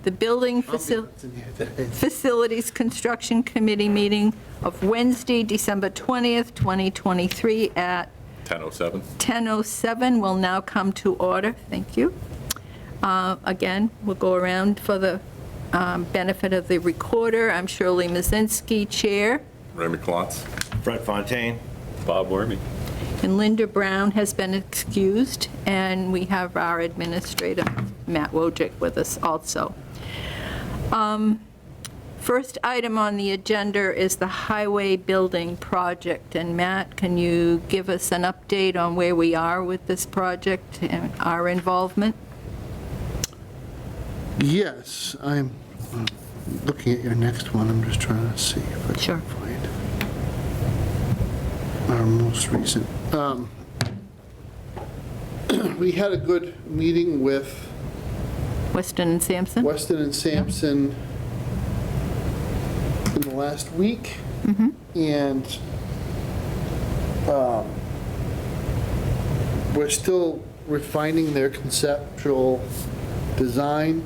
the Building Facilities Construction Committee meeting of Wednesday, December 20th, 2023 at 10:07. 10:07 will now come to order. Thank you. Again, we'll go around for the benefit of the recorder. I'm Shirley Mazinski, Chair, Ray McClots. Fred Fontaine. Bob Wormy. and Linda Brown has been excused, and we have our administrator, Matt Wojcik, with us also. First item on the agenda is the highway building project, and Matt, can you give us an update on where we are with this project and our involvement? Yes, I'm looking at your next one. I'm just trying to see if I Sure. can find our most recent. We had a good meeting with Weston and Sampson? Weston and Sampson in the last week. And we're still refining their conceptual design.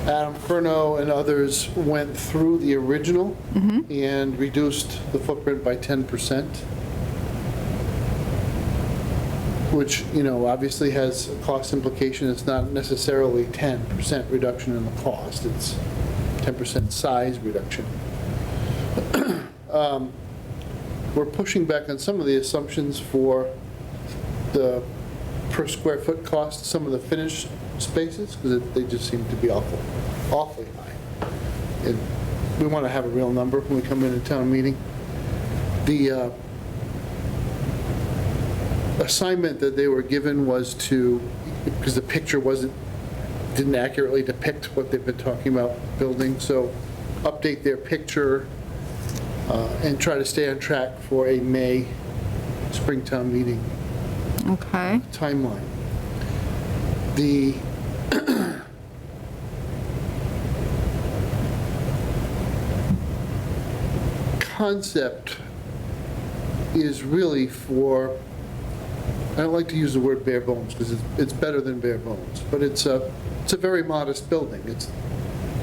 Adam Furno and others went through the original and reduced the footprint by 10%, which, you know, obviously has a cost implication. It's not necessarily 10% reduction in the cost, it's 10% size reduction. We're pushing back on some of the assumptions for the per square foot cost, some of the finished spaces, because they just seem to be awfully high. And we want to have a real number when we come into town meeting. The assignment that they were given was to, because the picture didn't accurately depict what they've been talking about building, so update their picture and try to stay on track for a May Springtown meeting Okay. timeline. The concept is really for, I don't like to use the word bare bones because it's better than bare bones, but it's a very modest building.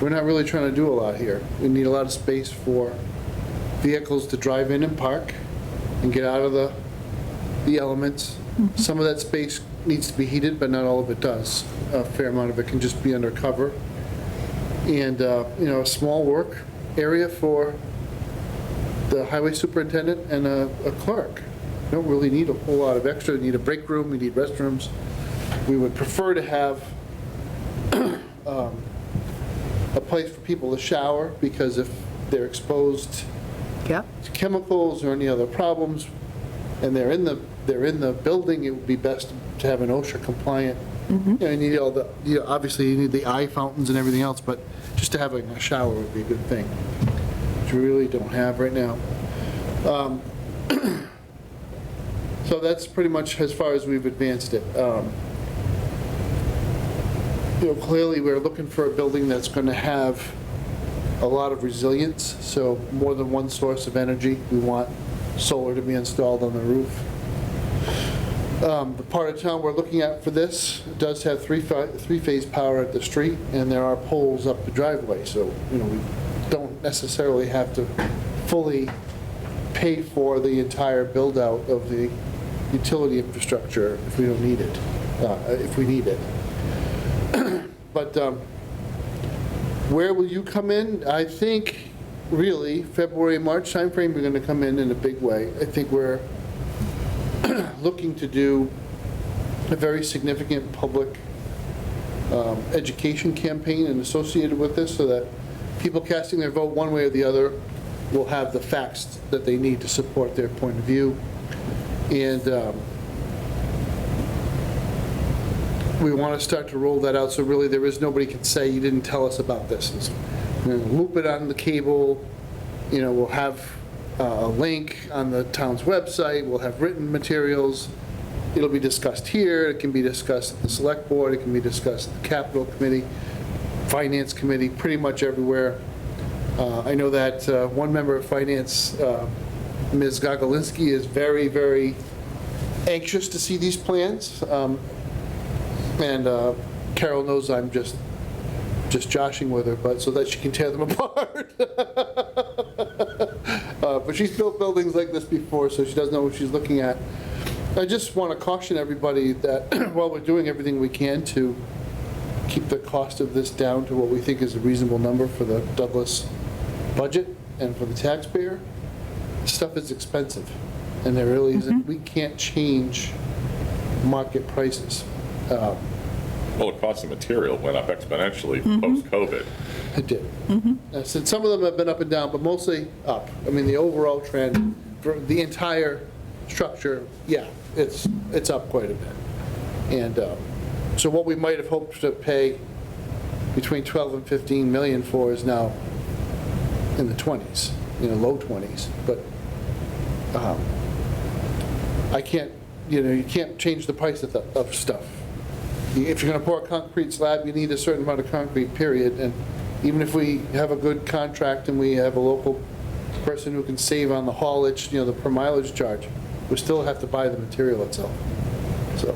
We're not really trying to do a lot here. We need a lot of space for vehicles to drive in and park and get out of the elements. Some of that space needs to be heated, but not all of it does. A fair amount of it can just be under cover. And, you know, a small work area for the highway superintendent and a clerk. We don't really need a whole lot of extra. We need a break room, we need restrooms. We would prefer to have a place for people to shower, because if they're exposed Yep. to chemicals or any other problems, and they're in the building, it would be best to have an OSHA compliant. You know, you need obviously you need the eye fountains and everything else, but just to have a shower would be a good thing, which we really don't have right now. So that's pretty much as far as we've advanced it. You know, clearly we're looking for a building that's going to have a lot of resilience, so more than one source of energy. We want solar to be installed on the roof. The part of town we're looking at for this does have three-phase power at the street, and there are poles up the driveway, so, you know, we don't necessarily have to fully pay for the entire build-out of the utility infrastructure if we don't need it, if we need it. But where will you come in? I think, really, February, March timeframe, we're going to come in a big way. I think we're looking to do a very significant public education campaign and associated with this, so that people casting their vote one way or the other will have the facts that they need to support their point of view. And we want to start to roll that out, so really there is nobody can say you didn't tell us about this. We're going to loop it on the cable. You know, we'll have a link on the town's website. We'll have written materials. It'll be discussed here. It can be discussed at the select board. It can be discussed at the capital committee, finance committee, pretty much everywhere. I know that one member of finance, Ms. Gogolinsky, is very, very anxious to see these plans. And Carol knows I'm just joshing with her, but so that she can tear them apart. But she's built buildings like this before, so she does know what she's looking at. I just want to caution everybody that while we're doing everything we can to keep the cost of this down to what we think is a reasonable number for the Douglas budget and for the taxpayer, stuff is expensive. And there really isn't, we can't change market prices. Well, the cost of material went up exponentially post-COVID. It did. I said some of them have been up and down, but mostly up. I mean, the overall trend for the entire structure, yeah, it's up quite a bit. And so what we might have hoped to pay between 12 and 15 million for is now in the 20s, low 20s. But I can't, you can't change the price of stuff. If you're going to pour a concrete slab, you need a certain amount of concrete, period. And even if we have a good contract and we have a local person who can save on the haulage, the per mileage charge, we still have to buy the material itself. So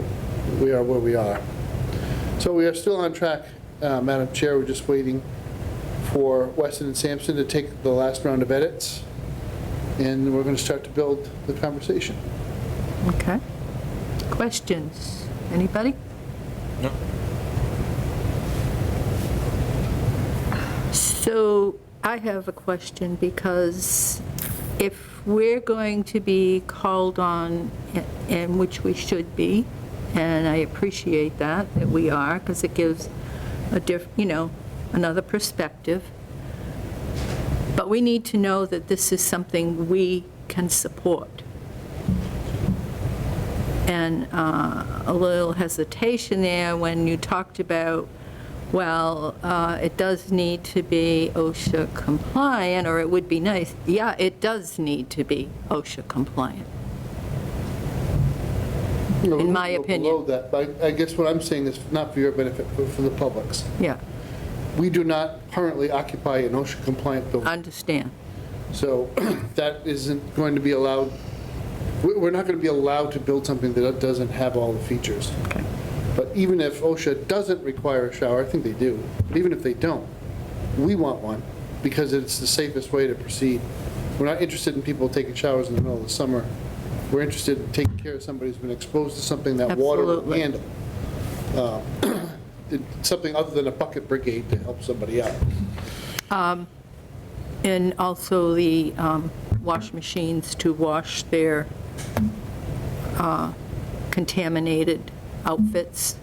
we are where we are. So we are still on track, Madam Chair. We're just waiting for Weston and Sampson to take the last round of edits, and we're going to start to build the conversation. Okay. Questions? Anybody? No. So I have a question, because if we're going to be called on, and which we should be, and I appreciate that we are, because it gives a another perspective. But we need to know that this is something we can support. And a little hesitation there when you talked about, well, it does need to be OSHA compliant, or it would be nice. Yeah, it does need to be OSHA compliant. In my opinion. Below that, but I guess what I'm saying is not for your benefit, but for the public's. Yeah, We do not currently occupy an OSHA-compliant building. understand. So that isn't going to be allowed, we're not going to be allowed to build something that doesn't have all the features. Okay. But even if OSHA doesn't require a shower, I think they do, but even if they don't, we want one because it's the safest way to proceed. We're not interested in people taking showers in the middle of the summer. We're interested in taking care of somebody who's been exposed to something that water will Absolutely. handle. Something other than a bucket brigade to help somebody out. And also the wash machines to wash their contaminated outfits.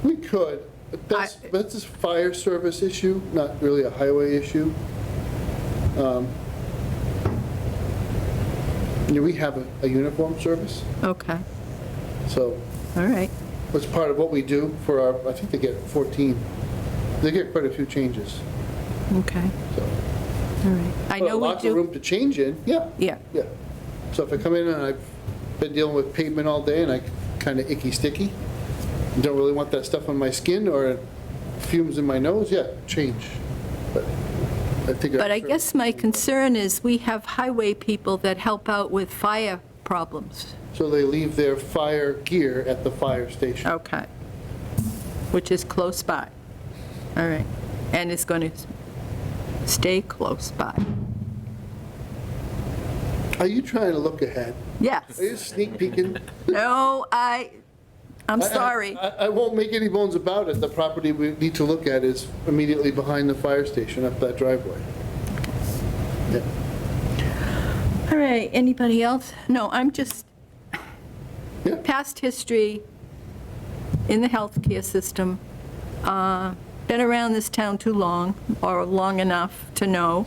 We could, but that's a fire service issue, not really a highway issue. We have a uniform service, Okay, so all right. it's part of what we do for our, I think they get 14, they get quite a few changes, Okay, so. all right. I know we Lots of do. room to change in, yeah. Yeah, Yeah. So if I come in and I've been dealing with pavement all day and I kind of icky sticky, don't really want that stuff on my skin or fumes in my nose, yeah, change. But I think. but I guess my concern is we have highway people that help out with fire problems. So they leave their fire gear at the fire station. Okay. Which is close by. All right. And it's going to stay close by. Are you trying to look ahead? Yes. Are you sneak peeking? No, I'm sorry. I won't make any bones about it. The property we need to look at is immediately behind the fire station up that driveway. Yeah. All right, anybody else? No, I'm just, Yeah. past history in the healthcare system, been around this town too long, or long enough to know.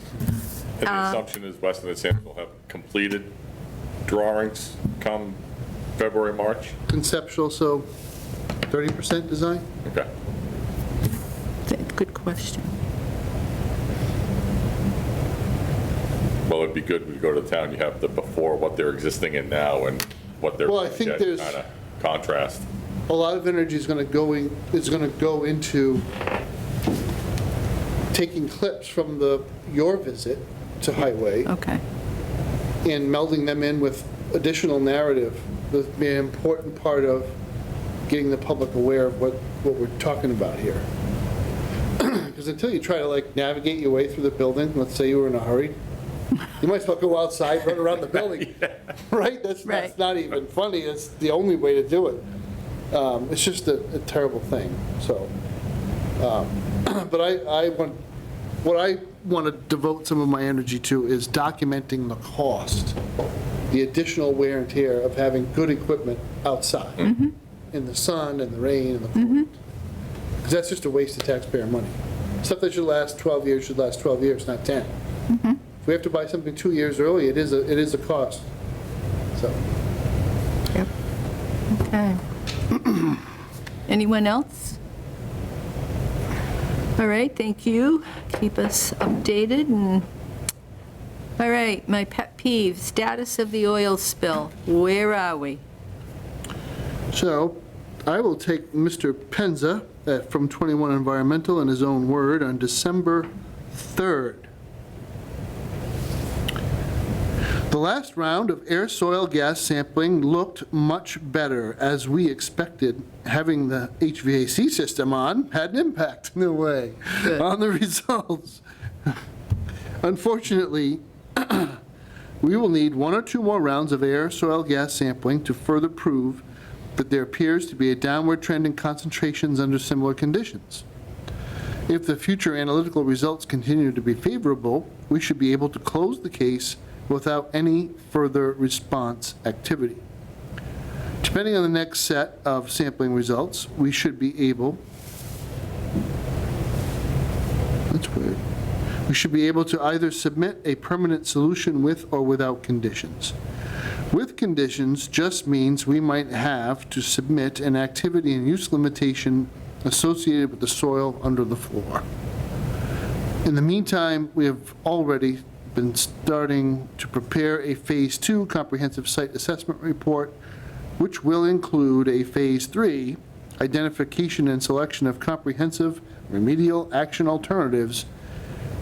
And the assumption is Weston and Sampson will have completed drawings come February, March? Conceptual, so 30% design? Okay. Good question. Well, it'd be good, we go to the town, you have the before, what they're existing in now, and what they're Well, I going to think get, there's- kind of contrast. A lot of energy is going to go into taking clips from your visit to Highway Okay. and melding them in with additional narrative be an important part of getting the public aware of what we're talking about here. Because until you try to like navigate your way through the building, let's say you were in a hurry, you might as well go outside, run around the building, right? That's Right. not even funny, it's the only way to do it. It's just a terrible thing, so. But what I want to devote some of my energy to is documenting the cost, the additional wear and tear of having good equipment outside, in the sun and the rain and the cold. Because that's just a waste of taxpayer money. Stuff that should last 12 years should last 12 years, not 10. If we have to buy something 2 years early, it is a cost, so. Yep. Okay. Anyone else? All right, thank you. Keep us updated and, all right, my pet peeve, status of the oil spill. Where are we? So I will take Mr. Penza from 21 Environmental in his own word on December 3rd. The last round of air soil gas sampling looked much better as we expected. Having the HVAC system on had an impact, in a way, Good. on the results. Unfortunately, we will need 1 or 2 more rounds of air soil gas sampling to further prove that there appears to be a downward trend in concentrations under similar conditions. If the future analytical results continue to be favorable, we should be able to close the case without any further response activity. Depending on the next set of sampling results, we should be able, that's weird, we should be able to either submit a permanent solution with or without conditions. With conditions just means we might have to submit an activity and use limitation associated with the soil under the floor. In the meantime, we have already been starting to prepare a Phase 2 comprehensive site assessment report, which will include a Phase 3 identification and selection of comprehensive remedial action alternatives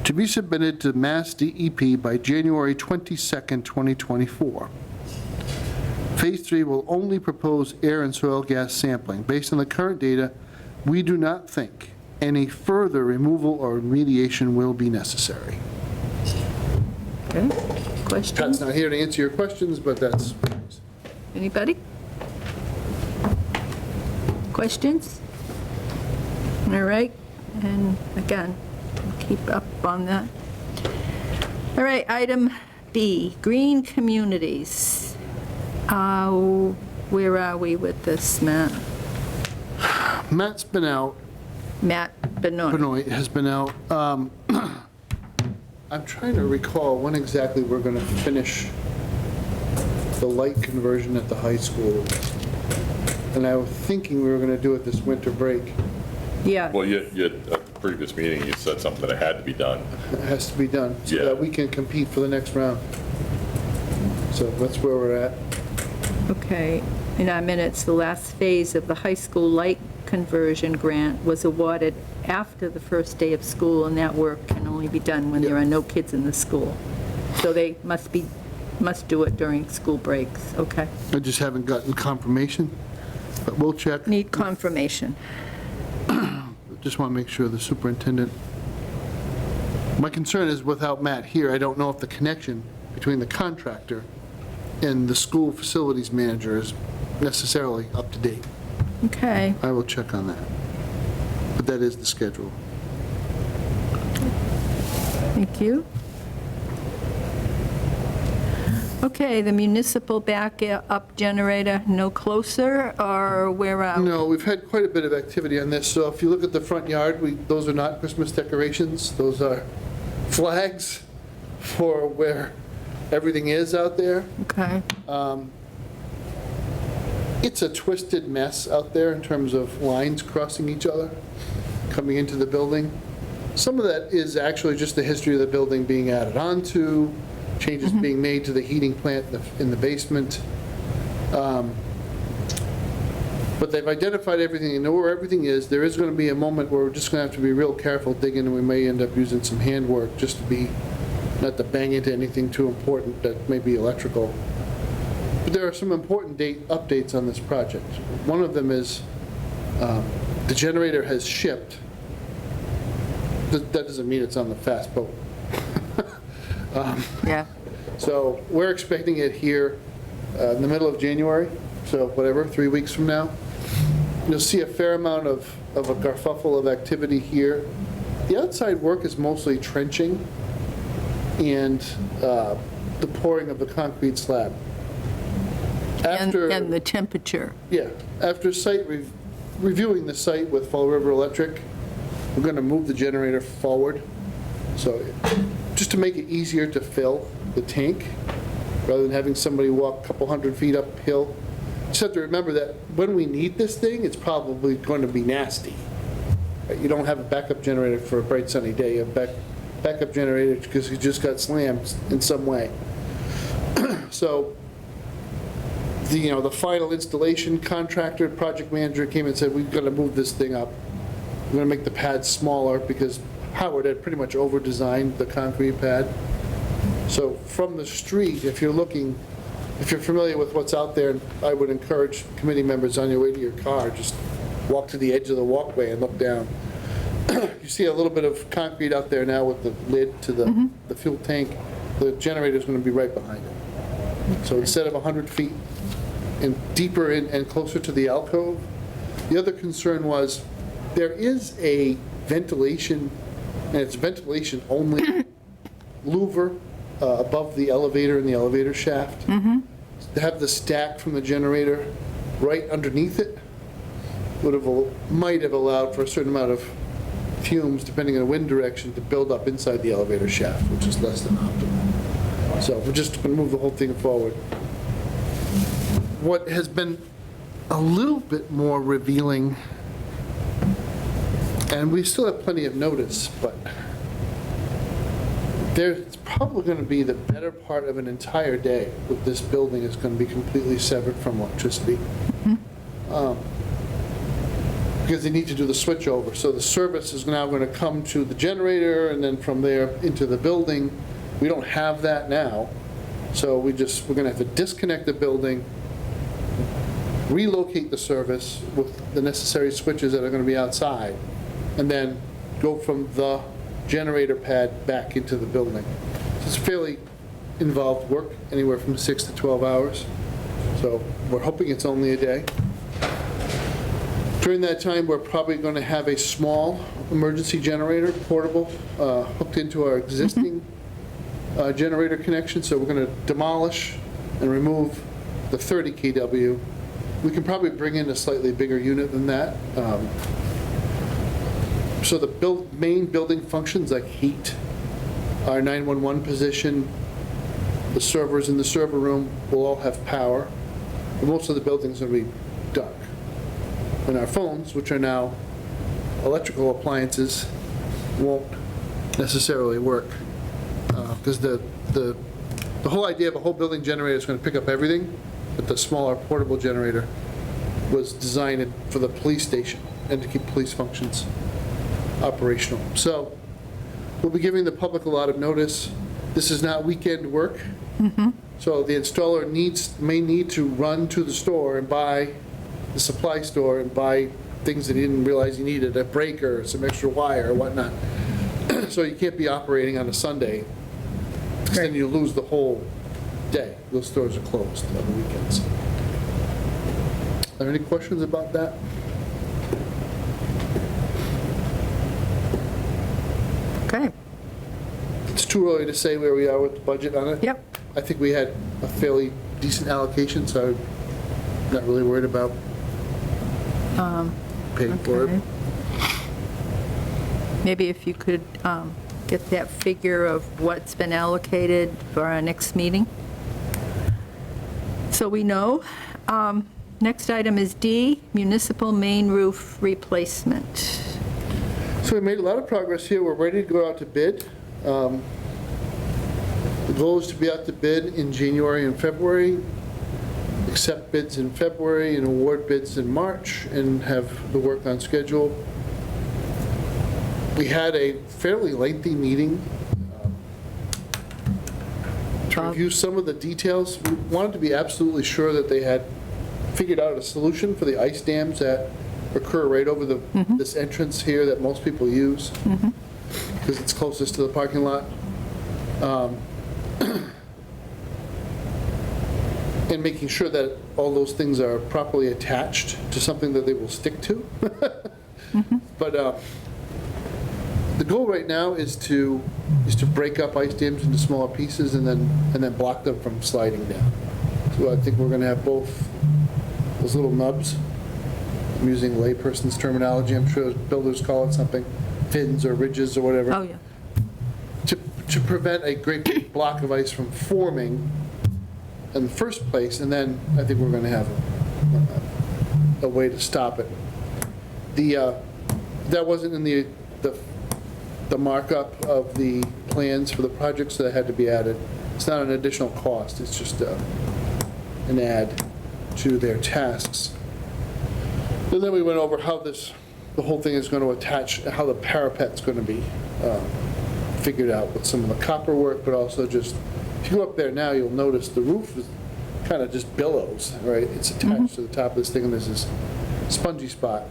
to be submitted to Mass DEP by January 22nd, 2024. Phase 3 will only propose air and soil gas sampling. Based on the current data, we do not think any further removal or remediation will be necessary. Okay, Pat's questions? not here to answer your questions, but that's, Anybody? Questions? All right, and again, keep up on that. All right, item B, green communities. Where are we with this, Matt? Matt's been out, Matt Benoit. Benoit has been out. I'm trying to recall when exactly we're going to finish the light conversion at the high school. And I was thinking we were going to do it this winter break. Yeah, Well, you, at the previous meeting, you said something that had to be done. It has to be done so Yeah. that we can compete for the next round. So that's where we're at. okay. In our minutes, the last phase of the high school light conversion grant was awarded after the first day of school, and that work can only be done when there are no kids in the school. So they must do it during school breaks, okay? I just haven't gotten confirmation, but we'll check. Need confirmation. Just want to make sure the superintendent, my concern is without Matt here, I don't know if the connection between the contractor and the school facilities manager is necessarily up to date. Okay, I will check on that. But that is the schedule. thank you. Okay, the municipal backup generator, no closer, or where are we? No, we've had quite a bit of activity on this, so if you look at the front yard, those are not Christmas decorations, those are flags for where everything is out there. Okay, It's a twisted mess out there in terms of lines crossing each other, coming into the building. Some of that is actually just the history of the building being added onto, changes being made to the heating plant in the basement. But they've identified everything, they know where everything is. There is going to be a moment where we're just going to have to be real careful digging, and we may end up using some handwork just to be, not to bang into anything too important that may be electrical. But there are some important updates on this project. One of them is the generator has shipped. That doesn't mean it's on the fast boat. Yeah. So we're expecting it here in the middle of January, so whatever, 3 weeks from now. You'll see a fair amount of a kerfuffle of activity here. The outside work is mostly trenching and the pouring of the concrete slab. And the temperature. Yeah, after reviewing the site with Fall River Electric, we're going to move the generator forward. So just to make it easier to fill the tank, rather than having somebody walk a couple hundred feet uphill. Just have to remember that when we need this thing, it's probably going to be nasty. You don't have a backup generator for a bright sunny day. You have backup generator because you just got slammed in some way. So the final installation contractor, project manager came and said, we've got to move this thing up. We're going to make the pad smaller because Howard had pretty much over-designed the concrete pad. So from the street, if you're familiar with what's out there, I would encourage committee members on your way to your car, just walk to the edge of the walkway and look down. You see a little bit of concrete out there now with the lid to the fuel tank. The generator's going to be right behind it. So instead of 100 feet and deeper in and closer to the alcove, the other concern was there is a ventilation, and it's ventilation only, louver above the elevator in the elevator shaft. To have the stack from the generator right underneath it might have allowed for a certain amount of fumes, depending on the wind direction, to build up inside the elevator shaft, which is less than optimal. So we're just going to move the whole thing forward. What has been a little bit more revealing, and we still have plenty of notice, but there's probably going to be the better part of an entire day with this building is going to be completely severed from electricity. Because they need to do the switch over. So the service is now going to come to the generator and then from there into the building. We don't have that now. So we're going to have to disconnect the building, relocate the service with the necessary switches that are going to be outside, and then go from the generator pad back into the building. So it's fairly involved work, anywhere from 6 to 12 hours. So we're hoping it's only a day. During that time, we're probably going to have a small emergency generator, portable, hooked into our existing generator connection. So we're going to demolish and remove the 30 kW. We can probably bring in a slightly bigger unit than that. So the main building functions like heat, our 911 position, the servers in the server room will all have power. But most of the building's going to be dark. And our phones, which are now electrical appliances, won't necessarily work. Because the whole idea of a whole building generator is going to pick up everything, but the smaller portable generator was designed for the police station and to keep police functions operational. So we'll be giving the public a lot of notice. This is not weekend work. So the installer may need to run to the store and buy the supply store and buy things that he didn't realize he needed, a breaker, some extra wire or whatnot. So you can't be operating on a Sunday, because then you lose the whole day. Those stores are closed on the weekends. Are there any questions about that? Okay. It's too early to say where we are with the budget on it. Yep. I think we had a fairly decent allocation, so I'm not really worried about paying for Okay. it. Maybe if you could get that figure of what's been allocated for our next meeting. So we know. Next item is D, municipal main roof replacement. So we made a lot of progress here. We're ready to go out to bid. The goal is to be out to bid in January and February, accept bids in February and award bids in March, and have the work on schedule. We had a fairly lengthy meeting to review some of the details. We wanted to be absolutely sure that they had figured out a solution for the ice dams that occur right over this entrance here that most people use, because it's closest to the parking lot. And making sure that all those things are properly attached to something that they will stick to. But the goal right now is to break up ice dams into smaller pieces and then block them from sliding down. So I think we're going to have both those little nubs. I'm using layperson's terminology. I'm sure builders call it something, fins or ridges or whatever. Oh, yeah. To prevent a great big block of ice from forming in the first place, and then I think we're going to have a way to stop it. That wasn't in the markup of the plans for the projects that had to be added. It's not an additional cost, it's just an add to their tasks. And then we went over how the whole thing is going to attach, how the parapet's going to be figured out with some of the copper work, but also just, if you go up there now, you'll notice the roof is kind of just billows, right? It's attached to the top of this thing, and there's this spongy spot.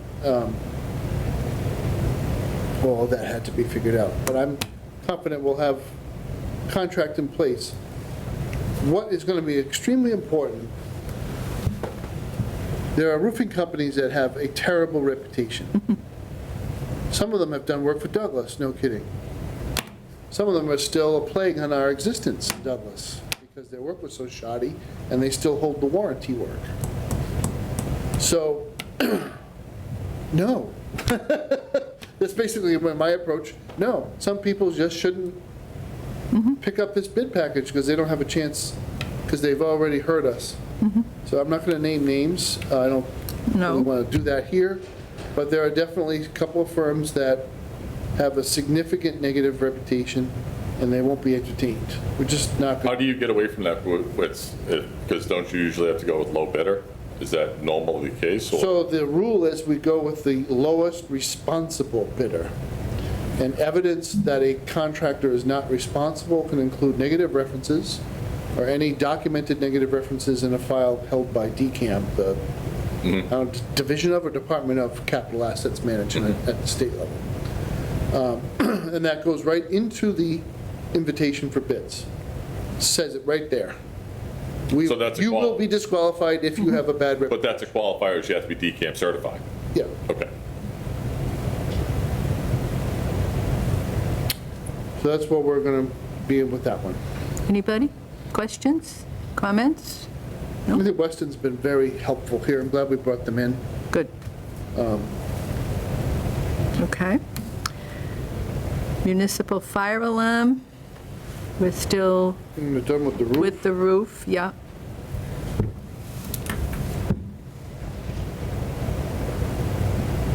All of that had to be figured out. But I'm confident we'll have contract in place. What is going to be extremely important, there are roofing companies that have a terrible reputation. Some of them have done work for Douglas, no kidding. Some of them are still a plague on our existence in Douglas because their work was so shoddy and they still hold the warranty work. So, no. That's basically my approach. No, some people just shouldn't pick up this bid package because they don't have a chance, because they've already heard us. So I'm not going to name names. I don't really want to do that here. But there are definitely a couple of firms that have a significant negative reputation, and they won't be entertained. We're just not How going do you get away from that? Because don't you usually have to go with low bidder? Is that normally the case? Or? So the rule is we go with the lowest responsible bidder. And evidence that a contractor is not responsible can include negative references or any documented negative references in a file held by DCAM, the Division of or Department of Capital Assets Management at the state level. And that goes right into the invitation for bids. Says it right there. So that's a You will be disqualified if you have a bad reputation. But that's a qualifier, you have to be DCAM certified. Yeah. Okay. So that's what we're going to be in with that one. Anybody? Questions? Comments? I think Weston's been very helpful here. I'm glad we brought them in. Good. Okay. Municipal fire alarm, we're still We're done with the roof. with the roof, yeah.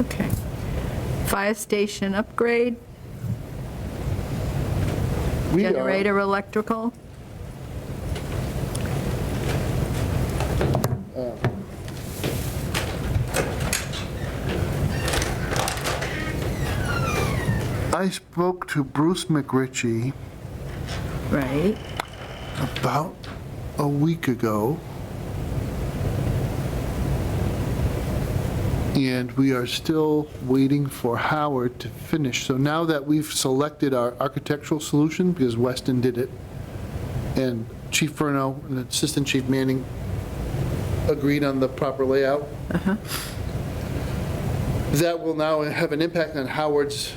Okay. Fire station upgrade, We are- generator electrical. I spoke to Bruce McRitchie Right. about a week ago, and we are still waiting for Howard to finish. So now that we've selected our architectural solution, because Weston did it, and Chief Furno and Assistant Chief Manning agreed on the proper layout, that will now have an impact on Howard's,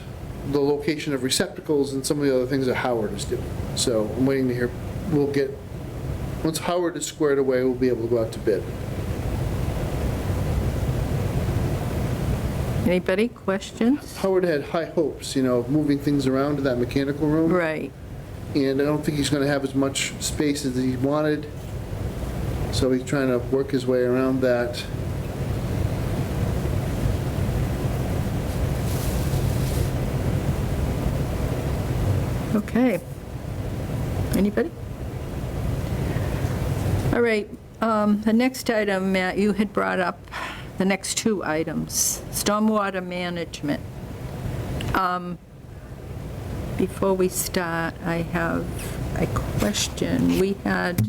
the location of receptacles and some of the other things that Howard is doing. So I'm waiting to hear, once Howard is squared away, we'll be able to go out to bid. Anybody, questions? Howard had high hopes, of moving things around to that mechanical room. Right. And I don't think he's going to have as much space as he wanted. So he's trying to work his way around that. Okay. Anybody? All right, the next item, Matt, you had brought up, the next two items, stormwater management. Before we start, I have I question, we had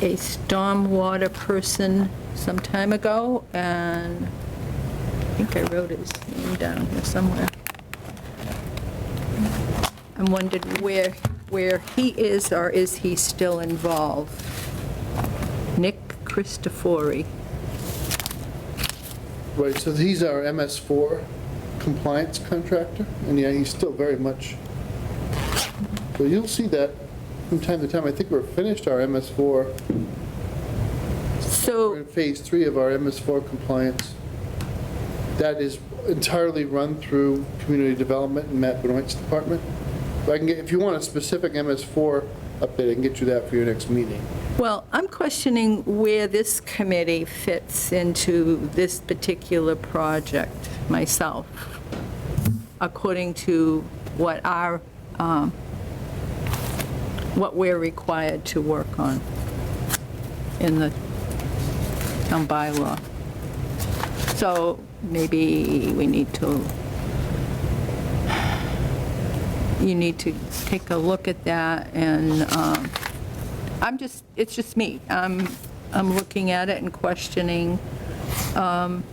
a stormwater person some time ago, and I think I wrote his name down here somewhere. I wondered where he is, or is he still involved? Nick Christofori. Right, so he's our MS4 compliance contractor, and yeah, he's still very much, so you'll see that from time to time. I think we're finished our MS4, we're So, in phase 3 of our MS4 compliance. That is entirely run through community development and Matt Benoit's department. But I can get, if you want a specific MS4 update, I can get you that for your next meeting. well, I'm questioning where this committee fits into this particular project myself, according to what what we're required to work on in the town bylaw. So maybe we need to, you need to take a look at that, and it's just me. I'm looking at it and questioning, and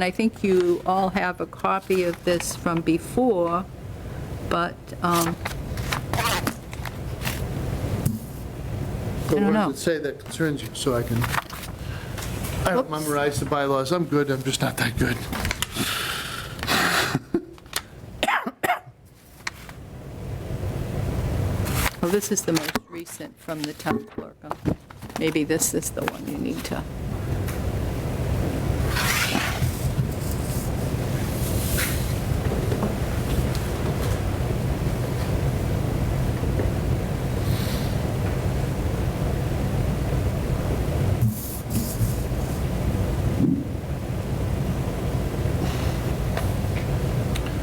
I think you all have a copy of this from before, but But don't what know. does it say that concerns you, so I don't memorize the bylaws. I'm good, I'm just not that good. well, this is the most recent from the town clerk. Maybe this is the one you need to.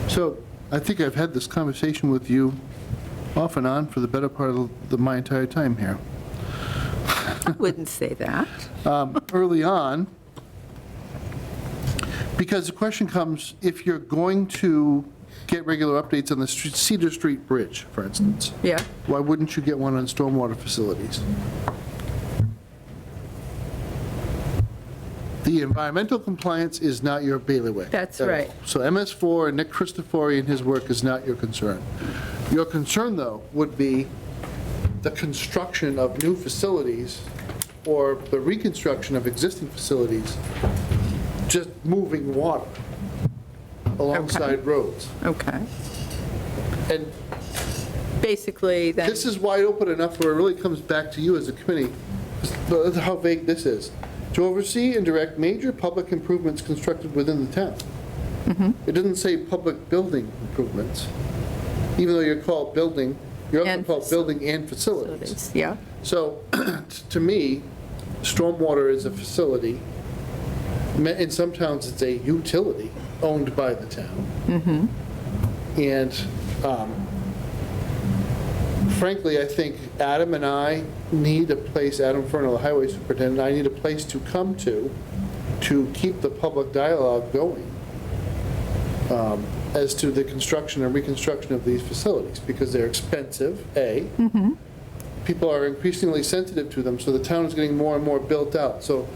So I think I've had this conversation with you off and on for the better part of my entire time here. I wouldn't say that. Early on, because the question comes, if you're going to get regular updates on the Cedar Street Bridge, for instance, Yeah, why wouldn't you get one on stormwater facilities? The environmental compliance is not your bailiwick. That's at all. right. So MS4 and Nick Christofori and his work is not your concern. Your concern, though, would be the construction of new facilities or the reconstruction of existing facilities, just moving water alongside roads. okay. And Basically, then, this is wide open enough where it really comes back to you as a committee, how vague this is. To oversee and direct major public improvements constructed within the town. It doesn't say public building improvements, even though you're called building, you're also And called building and facilities. facilities, yeah, So, to me, stormwater is a facility. In some towns, it's a utility owned by the town. And frankly, I think Adam and I need a place, Adam Fernell, the highway superintendent, I need a place to come to keep the public dialogue going as to the construction and reconstruction of these facilities, because they're expensive, A. People are increasingly sensitive to them, so the town is getting more and more built out. So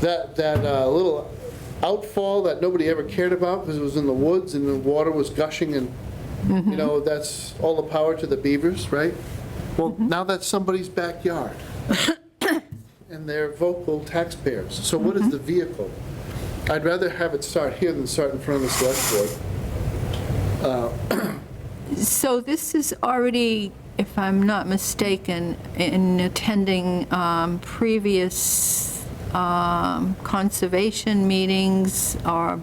that little outfall that nobody ever cared about because it was in the woods and the water was gushing and, you know, that's all the power to the beavers, right? Well, now that's somebody's backyard. And they're vocal taxpayers. So what is the vehicle? I'd rather have it start here than start in front of the select board. so this is already, if I'm not mistaken, in attending previous conservation meetings, or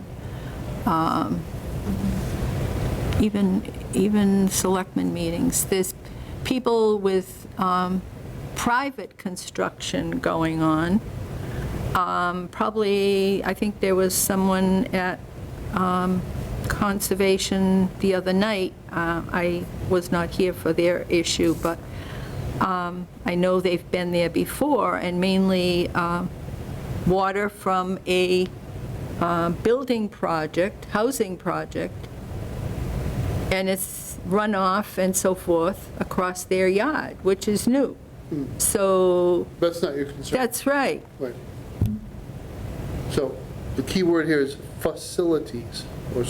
even selectmen meetings. There's people with private construction going on. Probably, I think there was someone at Conservation the other night. I was not here for their issue, but I know they've been there before, and mainly water from a building project, housing project, and it's runoff and so forth across their yard, which is new. So, That's not your concern. that's right. Right. So the key word here is facilities, or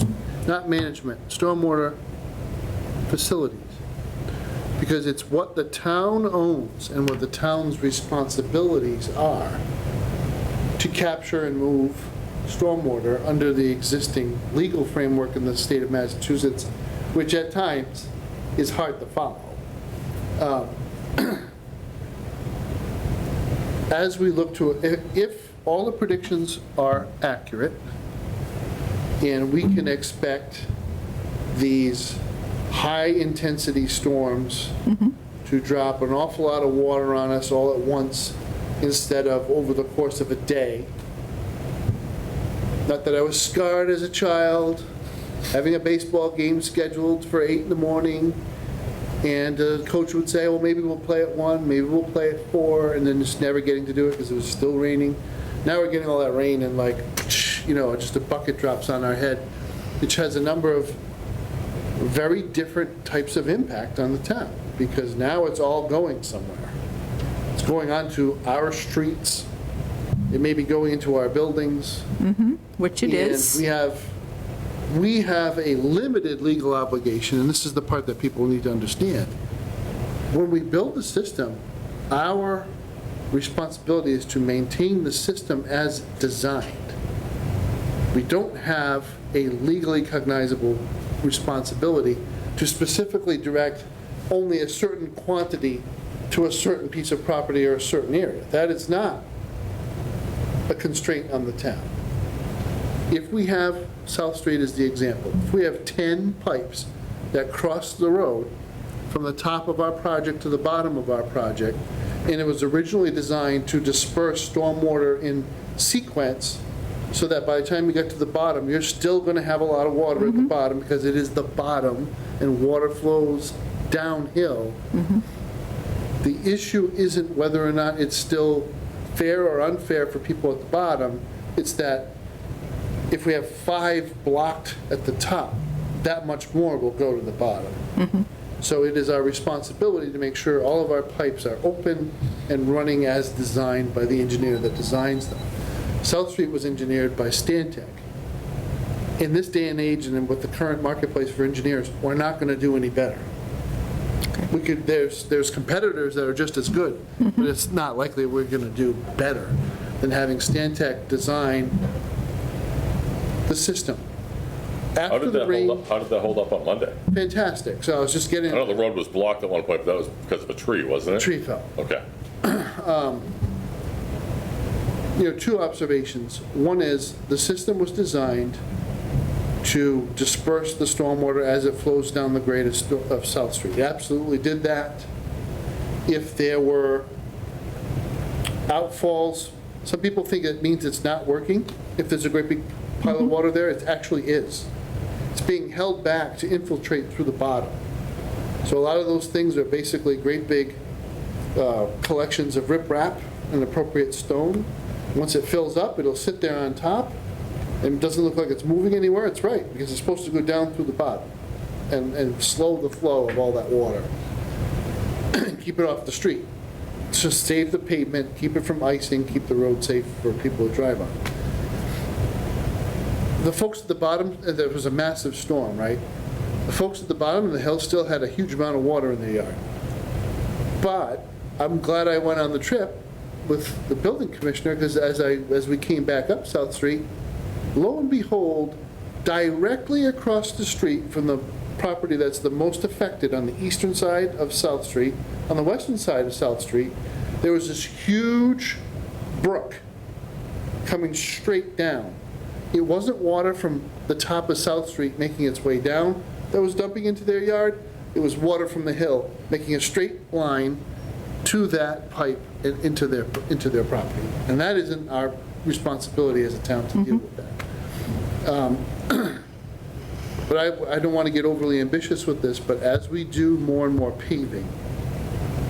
not management, stormwater facilities. Because it's what the town owns and what the town's responsibilities are to capture and move stormwater under the existing legal framework in the state of Massachusetts, which at times is hard to follow. As we look to, if all the predictions are accurate, and we can expect these high-intensity storms to drop an awful lot of water on us all at once instead of over the course of a day. Not that I was scarred as a child, having a baseball game scheduled for 8 in the morning, and the coach would say, well, maybe we'll play at 1, maybe we'll play at 4, and then just never getting to do it because it was still raining. Now we're getting all that rain and just a bucket drops on our head, which has a number of very different types of impact on the town, because now it's all going somewhere. It's going onto our streets, it may be going into our buildings. Which it is. And we have a limited legal obligation, and this is the part that people need to understand. When we build the system, our responsibility is to maintain the system as designed. We don't have a legally cognizable responsibility to specifically direct only a certain quantity to a certain piece of property or a certain area. That is not a constraint on the town. If we have, South Street is the example, if we have 10 pipes that cross the road from the top of our project to the bottom of our project, and it was originally designed to disperse stormwater in sequence so that by the time you get to the bottom, you're still going to have a lot of water at the bottom because it is the bottom and water flows downhill. The issue isn't whether or not it's still fair or unfair for people at the bottom, it's that if we have 5 blocked at the top, that much more will go to the bottom. So it is our responsibility to make sure all of our pipes are open and running as designed by the engineer that designs them. South Street was engineered by Stantec. In this day and age, and with the current marketplace for engineers, we're not going to do any better. There's competitors that are just as good, but it's not likely we're going to do better than having Stantec design the system. How did that hold up on Monday? Fantastic. So I was just getting. I know the road was blocked at one point, but that was because of a tree, wasn't it? Tree fell. Okay. 2 observations. One is the system was designed to disperse the stormwater as it flows down the grade of South Street. It absolutely did that. If there were outfalls, some people think it means it's not working. If there's a great big pile of water there, it actually is. It's being held back to infiltrate through the bottom. So a lot of those things are basically great big collections of riprap and appropriate stone. Once it fills up, it'll sit there on top, and it doesn't look like it's moving anywhere. It's right, because it's supposed to go down through the bottom and slow the flow of all that water. Keep it off the street. Just save the pavement, keep it from icing, keep the road safe for people to drive on. The folks at the bottom, there was a massive storm, right? The folks at the bottom of the hill still had a huge amount of water in their yard. But I'm glad I went on the trip with the building commissioner, because as we came back up South Street, lo and behold, directly across the street from the property that's the most affected on the eastern side of South Street, on the western side of South Street, there was this huge brook coming straight down. It wasn't water from the top of South Street making its way down that was dumping into their yard. It was water from the hill making a straight line to that pipe and into their property. And that isn't our responsibility as a town to deal with that. But I don't want to get overly ambitious with this, but as we do more and more paving,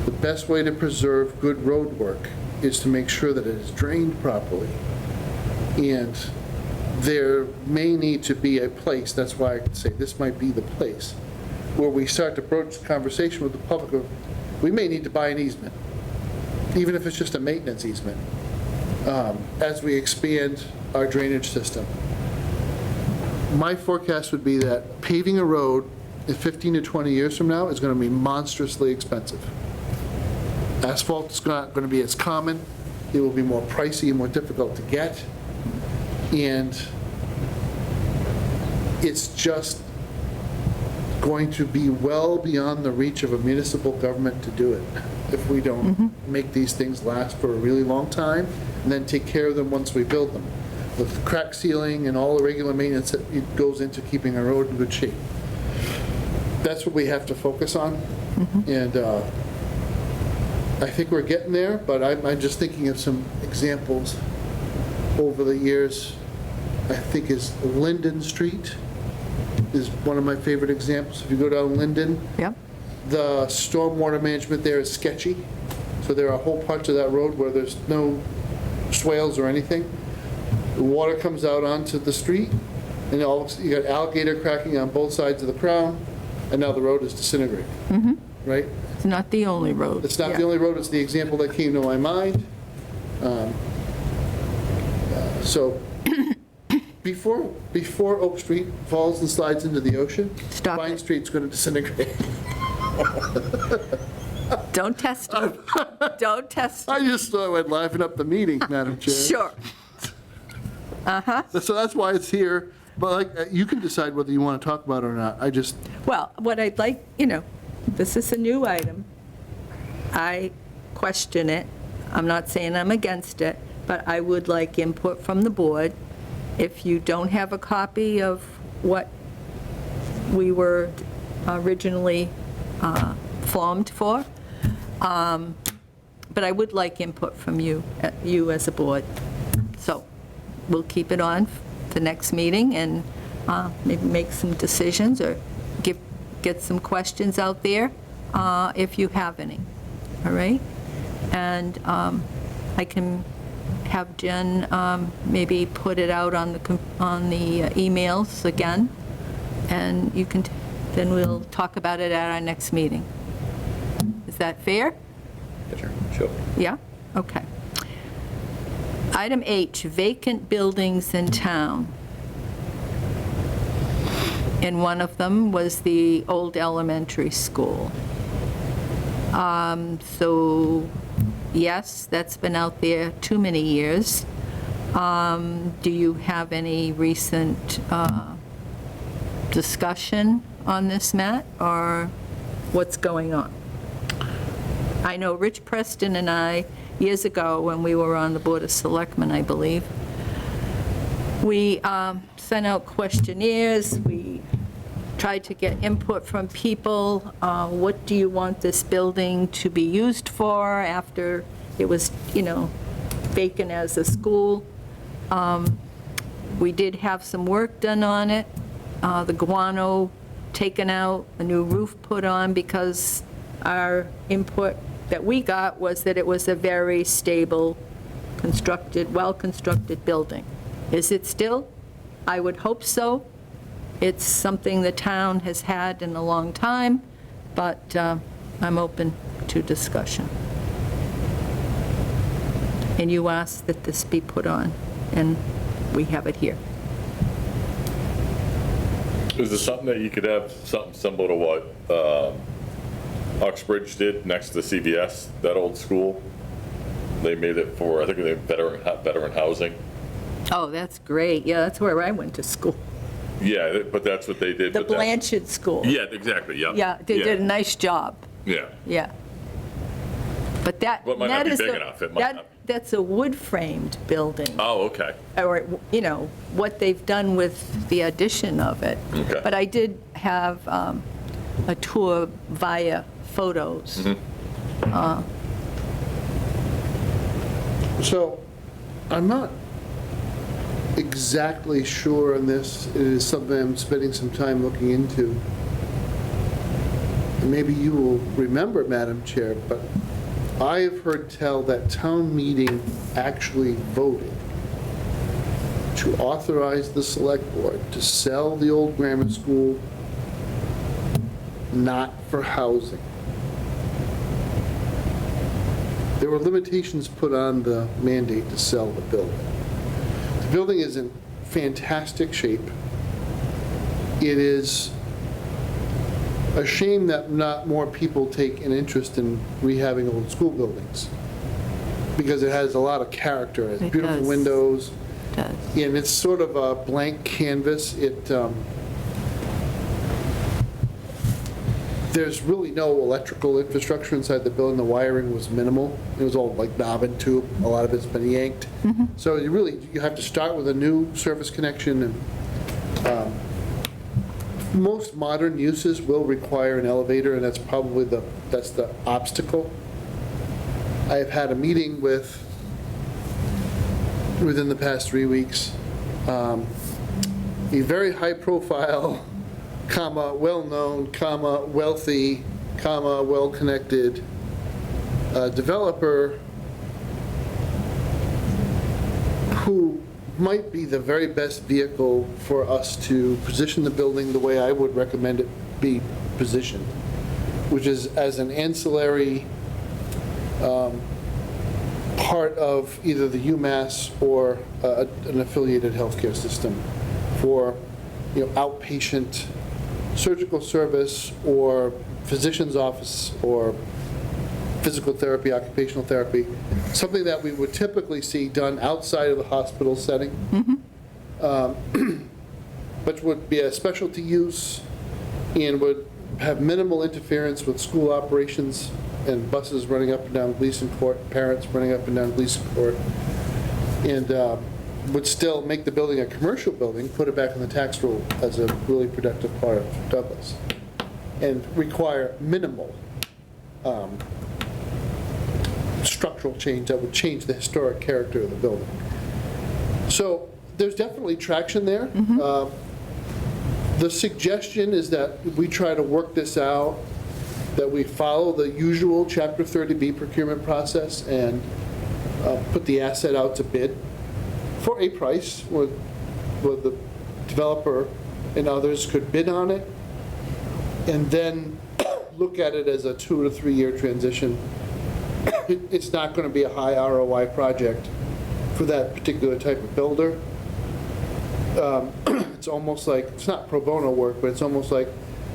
the best way to preserve good road work is to make sure that it is drained properly. And there may need to be a place, that's why I could say this might be the place, where we start to broach the conversation with the public of, we may need to buy an easement, even if it's just a maintenance easement, as we expand our drainage system. My forecast would be that paving a road in 15 to 20 years from now is going to be monstrously expensive. Asphalt is not going to be as common. It will be more pricey and more difficult to get. And it's just going to be well beyond the reach of a municipal government to do it if we don't make these things last for a really long time and then take care of them once we build them. With crack sealing and all the regular maintenance that it goes into keeping a road in good shape. That's what we have to focus on. And I think we're getting there, but I'm just thinking of some examples over the years. I think is Linden Street is one of my favorite examples. If you go down Linden, Yep. the stormwater management there is sketchy. So there are whole parts of that road where there's no swales or anything. The water comes out onto the street, and you got alligator cracking on both sides of the crown, and now the road is disintegrating. Right? It's not the only road. It's not Yeah. the only road, it's the example that came to my mind. So before Oak Street falls and slides into the ocean, Stop Vine it. Street's going to disintegrate. Don't test it. Don't test it. I just thought I went laughing up the meeting, Madam Chair. Sure. So that's why it's here, but like, you can decide whether you want to talk about it or not. I just, Well, what I'd like, this is a new item. I question it. I'm not saying I'm against it, but I would like input from the board. If you don't have a copy of what we were originally formed for, but I would like input from you as a board. So we'll keep it on the next meeting and maybe make some decisions or get some questions out there if you have any, all right? And I can have Jen maybe put it out on the emails again, and you can, then we'll talk about it at our next meeting. Is that fair? Sure. Yeah? Okay. Item H, vacant buildings in town. And one of them was the old elementary school. So, yes, that's been out there too many years. Do you have any recent discussion on this, Matt, or what's going on? I know Rich Preston and I, years ago, when we were on the Board of Selectmen, I believe, we sent out questionnaires, we tried to get input from people. What do you want this building to be used for after it was, vacant as a school? We did have some work done on it, the guano taken out, a new roof put on, because our input that we got was that it was a very stable, constructed, well-constructed building. Is it still? I would hope so. It's something the town has had in a long time, but I'm open to discussion. And you asked that this be put on, and we have it here. Is there something that you could have, something similar to what Uxbridge did next to CVS, that old school? They made it for, I think they veteran housing. Oh, that's great. Yeah, that's where I went to school. Yeah, but that's what they did. The but that- Blanchard School. Yeah, exactly, yeah. Yeah, they did a nice job. Yeah. Yeah. But that. Well, it might not that be is big a- enough. It might that- not. That's a wood-framed building. Oh, okay. Or, what they've done with the addition of it. Okay. But I did have a tour via photos. Mm-hmm. so I'm not exactly sure on this. It is something I'm spending some time looking into. And maybe you will remember, Madam Chair, but I have heard tell that town meeting actually voted to authorize the select board to sell the old grammar school not for housing. There were limitations put on the mandate to sell the building. The building is in fantastic shape. It is a shame that not more people take an interest in rehabbing old school buildings, because it has a lot of character. It has It beautiful does. windows, Does. and it's sort of a blank canvas. There's really no electrical infrastructure inside the building. The wiring was minimal. It was all like knob and tube. A lot of it's been yanked. So you have to start with a new service connection, and most modern uses will require an elevator, and that's probably the obstacle. I have had a meeting within the past 3 weeks, a very high-profile, well-known, wealthy, well-connected developer who might be the very best vehicle for us to position the building the way I would recommend it be positioned, which is as an ancillary part of either the UMass or an affiliated healthcare system for, outpatient surgical service or physician's office or physical therapy, occupational therapy, something that we would typically see done outside of the hospital setting, but would be a specialty use and would have minimal interference with school operations and buses running up and down Gleason Court, parents running up and down Gleason Court, and would still make the building a commercial building, put it back in the tax roll as a really productive part of Douglas, and require minimal structural change that would change the historic character of the building. So there's definitely traction there. The suggestion is that we try to work this out, that we follow the usual Chapter 30B procurement process and put the asset out to bid for a price where the developer and others could bid on it, and then look at it as a 2 to 3 year transition. It's not going to be a high ROI project for that particular type of builder. It's almost like, it's not pro bono work, but it's almost like,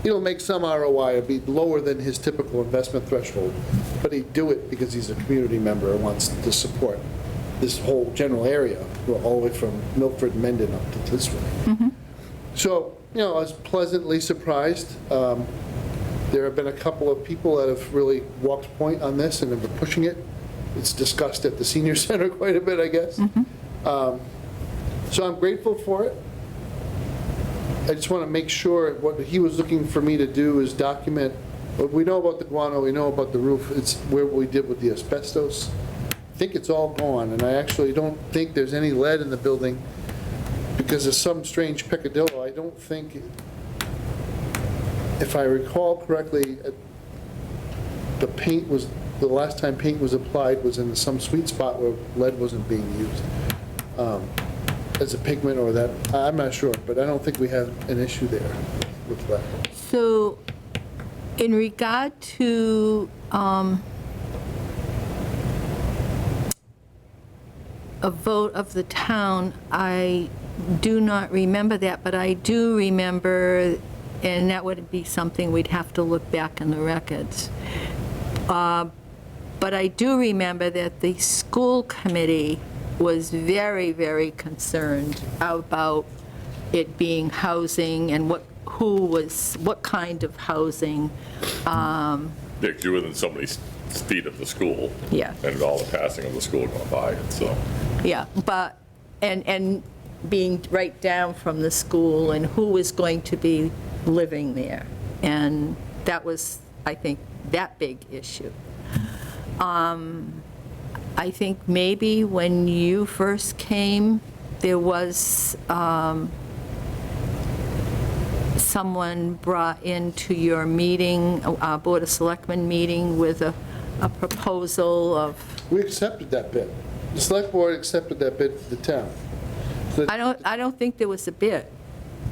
he'll make some ROI, it'll be lower than his typical investment threshold, but he'd do it because he's a community member and wants to support this whole general area, all the way from Milford, Mendon up to this way. So, I was pleasantly surprised. There have been a couple of people that have really walked point on this and have been pushing it. It's discussed at the senior center quite a bit, I guess. So I'm grateful for it. I just want to make sure what he was looking for me to do is document what we know about the guano, we know about the roof, it's where we did with the asbestos. I think it's all gone, and I actually don't think there's any lead in the building because of some strange peccadillo. I don't think, if I recall correctly, the paint was, the last time paint was applied was in some sweet spot where lead wasn't being used as a pigment or that, I'm not sure, but I don't think we have an issue there with lead. So in regard to a vote of the town, I do not remember that, but I do remember, and that would be something we'd have to look back in the records. But I do remember that the school committee was very, very concerned about it being housing and what kind of housing. Yeah, 'cause you're within so many feet of the school. Yeah. And all the passing of the school going by it, so. Yeah, but, and being right down from the school and who was going to be living there. And that was, I think, that big issue. I think maybe when you first came, there was someone brought into your meeting, Board of Selectmen meeting, with a proposal of, We accepted that bid. The select board accepted that bid for the town. I don't think there was a bid.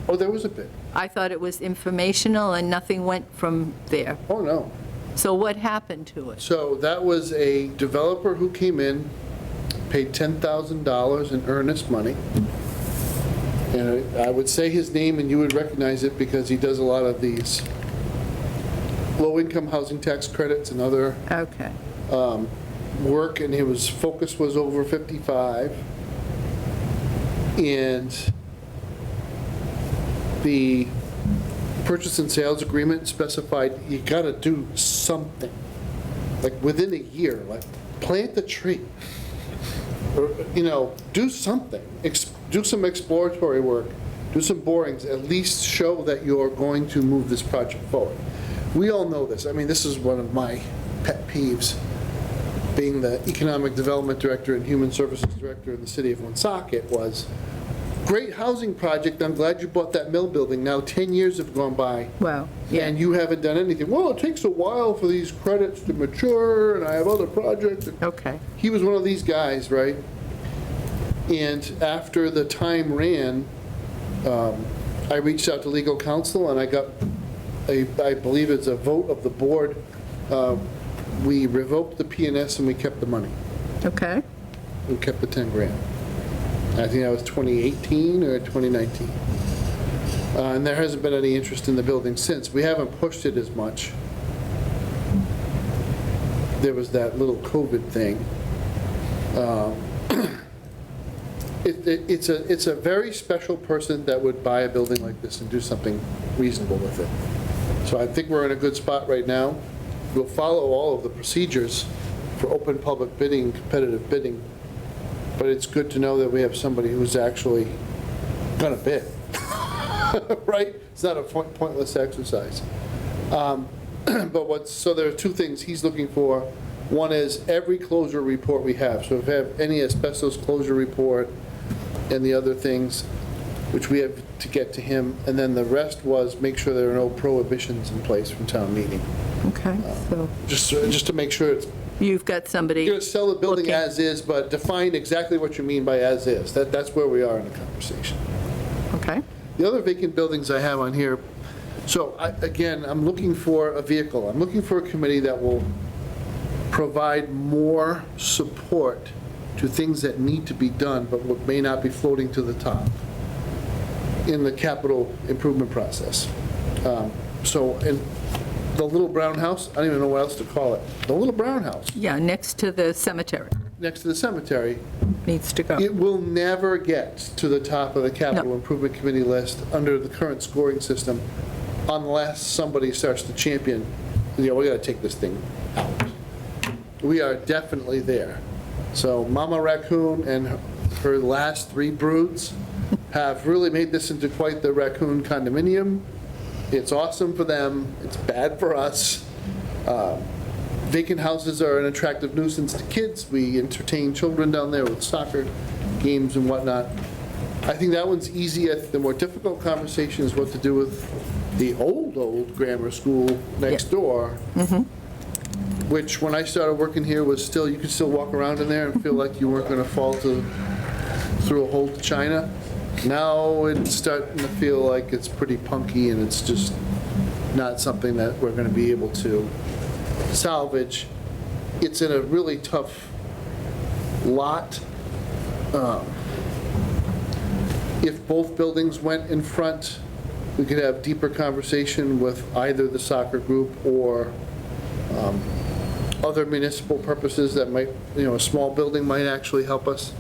Oh, there was a bid. I thought it was informational and nothing went from there. Oh, no. So what happened to it? So that was a developer who came in, paid $10,000 in earnest money. And I would say his name and you would recognize it because he does a lot of these low-income housing tax credits and other Okay, work, and his focus was over 55. And the purchase and sales agreement specified you gotta do something, like within a year, like plant the tree. Or, do something, do some exploratory work, do some borings, at least show that you're going to move this project forward. We all know this. I mean, this is one of my pet peeves, being the Economic Development Director and Human Services Director in the city of Woonsocket, was, great housing project, I'm glad you bought that mill building. Now 10 years have gone by. well, yeah, And you haven't done anything. Well, it takes a while for these credits to mature, and I have other projects. okay, He was one of these guys, right? And after the time ran, I reached out to legal counsel, and I got I believe it's a vote of the board. We revoked the P&S and we kept the money. okay, We kept the 10 grand. I think that was 2018 or 2019. And there hasn't been any interest in the building since. We haven't pushed it as much. There was that little COVID thing. It's a very special person that would buy a building like this and do something reasonable with it. So I think we're in a good spot right now. We'll follow all of the procedures for open public bidding, competitive bidding, but it's good to know that we have somebody who's actually gonna bid, right? It's not a pointless exercise. But so there are two things he's looking for. One is every closure report we have. So if we have any asbestos closure report and the other things, which we have to get to him. And then the rest was make sure there are no prohibitions in place from town meeting. okay, so Just to make sure it's, you've got somebody, you're gonna sell the building Okay. as is, but define exactly what you mean by as is. That's where we are in the conversation. okay, The other vacant buildings I have on here, so again, I'm looking for a vehicle. I'm looking for a committee that will provide more support to things that need to be done, but what may not be floating to the top in the capital improvement process. So, in the little brown house, I don't even know what else to call it. The little brown house yeah, next to the cemetery, next to the cemetery, needs to go. it will never get to the top of the capital No. improvement committee list under the current scoring system unless somebody starts to champion, we gotta take this thing out. We are definitely there. So Mama Raccoon and her last 3 broods have really made this into quite the raccoon condominium. It's awesome for them, it's bad for us. Vacant houses are an attractive nuisance to kids. We entertain children down there with soccer games and whatnot. I think that one's easy. I think the more difficult conversation is what to do with the old grammar school next door, which when I started working here was still, you could still walk around in there and feel like you weren't gonna fall through a hole to China. Now it's starting to feel like it's pretty punky and it's just not something that we're gonna be able to salvage. It's in a really tough lot. If both buildings went in front, we could have deeper conversation with either the soccer group or other municipal purposes that might, a small building might actually help us.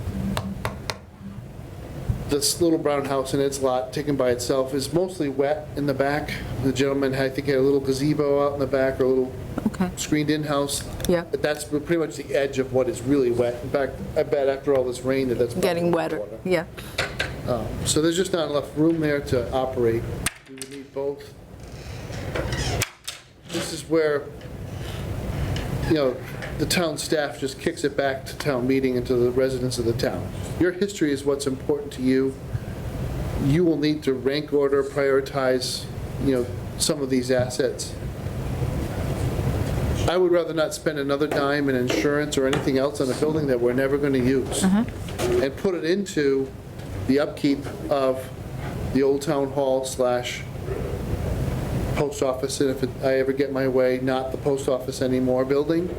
This little brown house in its lot, taken by itself, is mostly wet in the back. The gentleman, I think, had a little gazebo out in the back, or a little Okay, screened-in house. yeah, But that's pretty much the edge of what is really wet. In fact, I bet after all this rain that that's. getting wetter, water. yeah, So there's just not enough room there to operate. We would need both. This is where, the town staff just kicks it back to town meeting and to the residents of the town. Your history is what's important to you. You will need to rank order, prioritize, some of these assets. I would rather not spend another dime in insurance or anything else on a building that we're never going to use, and put it into the upkeep of the old town hall / post office, and if I ever get my way, not the post office anymore building.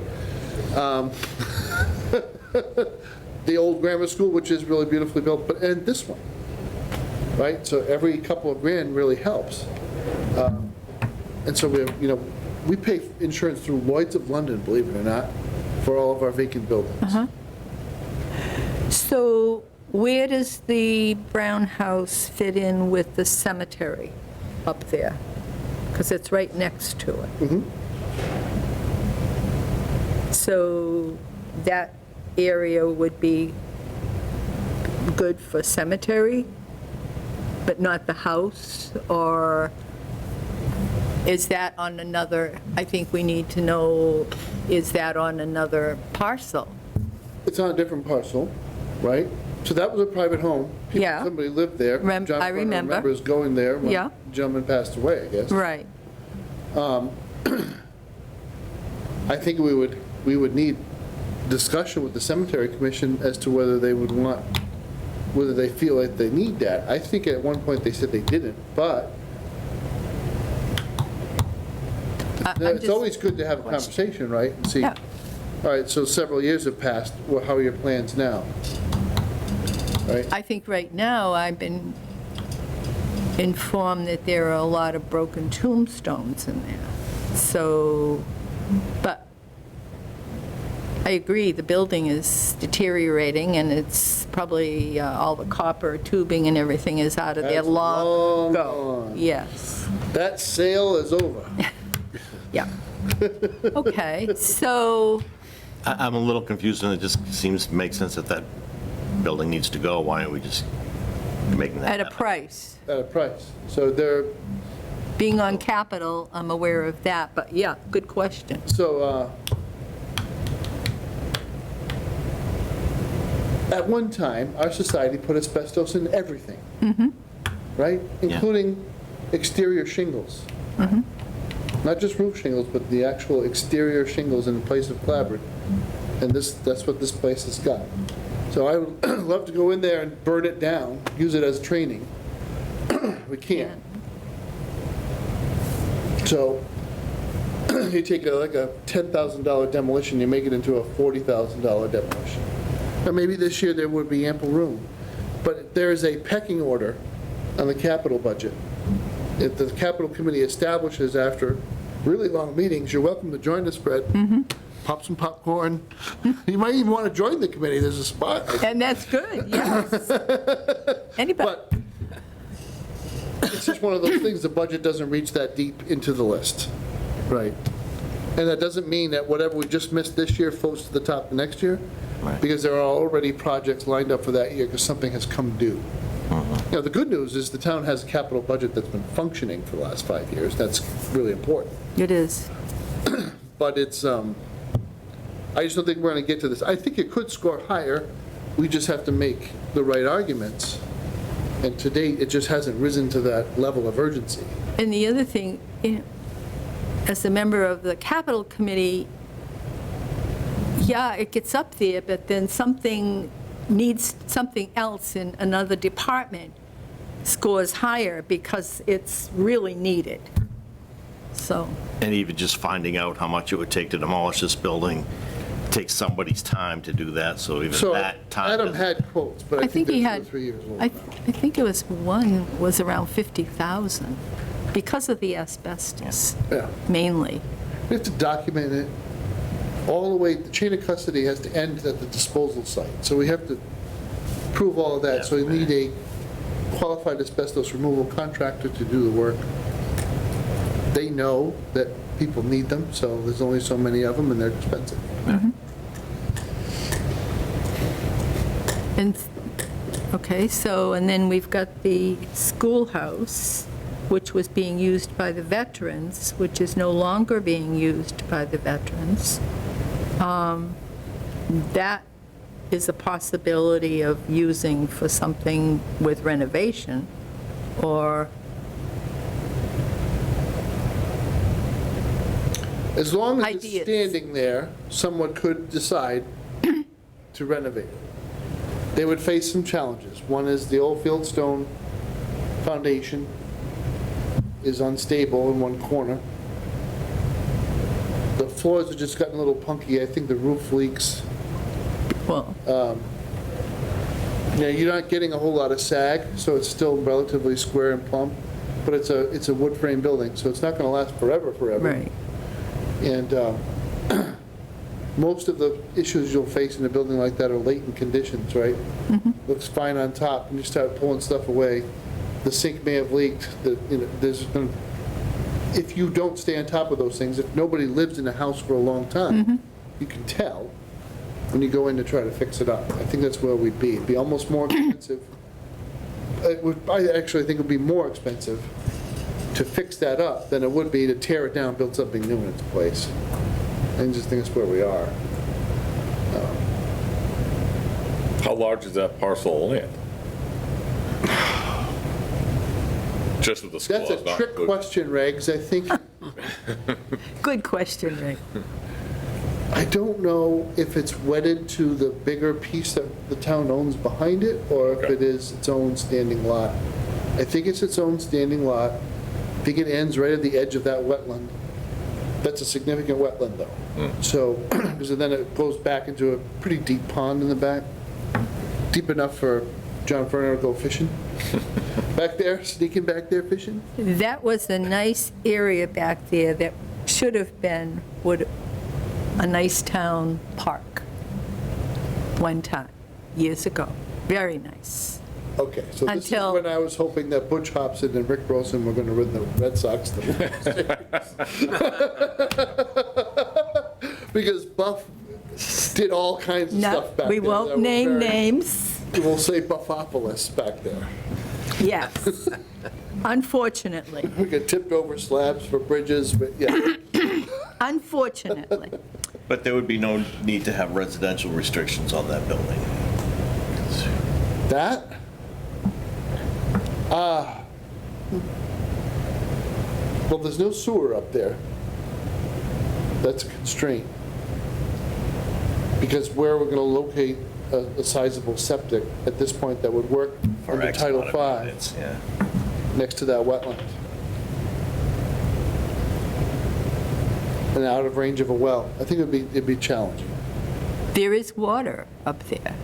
The old grammar school, which is really beautifully built, and this one, right? So every couple of grand really helps. And so we pay insurance through Lloyd's of London, believe it or not, for all of our vacant buildings. So where does the Brown House fit in with the cemetery up there? Because it's right next to it. So that area would be good for cemetery, but not the house? Or is that on another, I think we need to know, is that on another parcel? It's on a different parcel, right? So that was a private home. Yeah. Somebody lived there. I John Furner remember. remembers going there when Yeah. the gentleman passed away, I guess. Right. I think we would need discussion with the cemetery commission as to whether they would want, whether they feel like they need that. I think at one point they said they didn't, but it's always good to have a conversation, right? And see, Yeah. all right, so several years have passed, well, how are your plans now? Right? I think right now, I've been informed that there are a lot of broken tombstones in there. So, but I agree, the building is deteriorating, and it's probably all the copper tubing and everything is out of there That's long long ago. gone. Yes, That sale is over. yeah. Okay, so, I'm a little confused, and it just seems to make sense that that building needs to go. Why aren't we just making that at a happen? price, At a price. So they're, being on capital, I'm aware of that, but yeah, good question. so, at one time, our society put asbestos in everything. Right? Including exterior shingles. Not just roof shingles, but the actual exterior shingles in place of clapboard. And that's what this place has got. So I would love to go in there and burn it down, use it as training. We can't. So you take like a $10,000 demolition, you make it into a $40,000 demolition. Or maybe this year there would be ample room. But there is a pecking order on the capital budget. If the capital committee establishes after really long meetings, you're welcome to join us, Fred. Pop some popcorn. You might even want to join the committee, there's a spot. And that's good, yes. Anybody? But it's just one of those things, the budget doesn't reach that deep into the list. Right. And that doesn't mean that whatever we just missed this year floats to the top the next year, Right. because there are already projects lined up for that year because something has come due. You know, the good news is the town has a capital budget that's been functioning for the last 5 years. That's really important. It is. But it's, I just don't think we're going to get to this. I think it could score higher. We just have to make the right arguments. And to date, it just hasn't risen to that level of urgency. And the other thing, as a member of the capital committee, yeah, it gets up there, but then something else in another department scores higher because it's really needed. So, And even just finding out how much it would take to demolish this building takes somebody's time to do that, so even So that time. Adam doesn't- had quotes, but I I think think he they're 2 or had, 3 years old. I think it was one was around 50,000 because of the asbestos, Yeah. mainly. We have to document it all the way, the chain of custody has to end at the disposal site. So we have to prove all of that. So we need a qualified asbestos removal contractor to do the work. They know that people need them, so there's only so many of them and they're expensive. And, okay, so, and then we've got the schoolhouse, which was being used by the veterans, which is no longer being used by the veterans. That is a possibility of using for something with renovation, or, As long as it's Ideas. standing there, someone could decide to renovate it. They would face some challenges. One is the old fieldstone foundation is unstable in one corner. The floors have just gotten a little punky. I think the roof leaks. Well, Yeah, you're not getting a whole lot of sag, so it's still relatively square and plump, but it's a wood frame building, so it's not going to last forever. right. And most of the issues you'll face in a building like that are latent conditions, right? Looks fine on top, and you start pulling stuff away, the sink may have leaked, if you don't stay on top of those things, if nobody lives in a house for a long time, you can tell when you go in to try to fix it up. I think that's where we'd be. It'd be almost more expensive. I actually think it would be more expensive to fix that up than it would be to tear it down, build something new in its place. I just think that's where we are. How large is that parcel of land? Just with the school. That's a it's not trick good. question, Regs. I think, Good question, Rick. I don't know if it's wedded to the bigger piece that the town owns behind it, or if Okay. it is its own standing lot. I think it's its own standing lot. I think it ends right at the edge of that wetland. That's a significant wetland, though. So, because then it goes back into a pretty deep pond in the back. Deep enough for John Ferner to go fishing. Back there, sneaking back there fishing. That was a nice area back there that should have been a nice town park one time, years ago. Very nice. Okay, so this is Until- when I was hoping that Butch Hobson and Rick Rosen were going to win the Red Sox. Because Buff did all kinds of No, stuff back there. we that won't was name very- names. We'll say Buffopolis back there. Yes. Unfortunately, We get tipped over slabs for bridges, but yeah. unfortunately. But there would be no need to have residential restrictions on that building. That? Well, there's no sewer up there. That's a constraint. Because where we're going to locate a sizable septic at this point that would work For under X Title amount of V units, yeah. next to that wetland. And out of range of a well. I think it'd be challenging. There is water up there,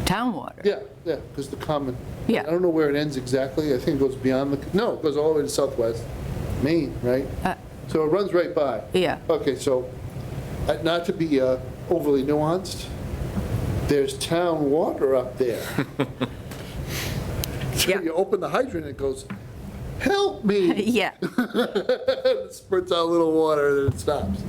town water. Yeah, because the common, Yeah. I don't know where it ends exactly. I think it goes beyond no, it goes all the way to southwest Maine, right? So it runs right by. Yeah. Okay, so, not to be overly nuanced, there's town water up there. So Yeah. you open the hydrant, it goes, help me! Yeah, It spurts out a little water, then it stops.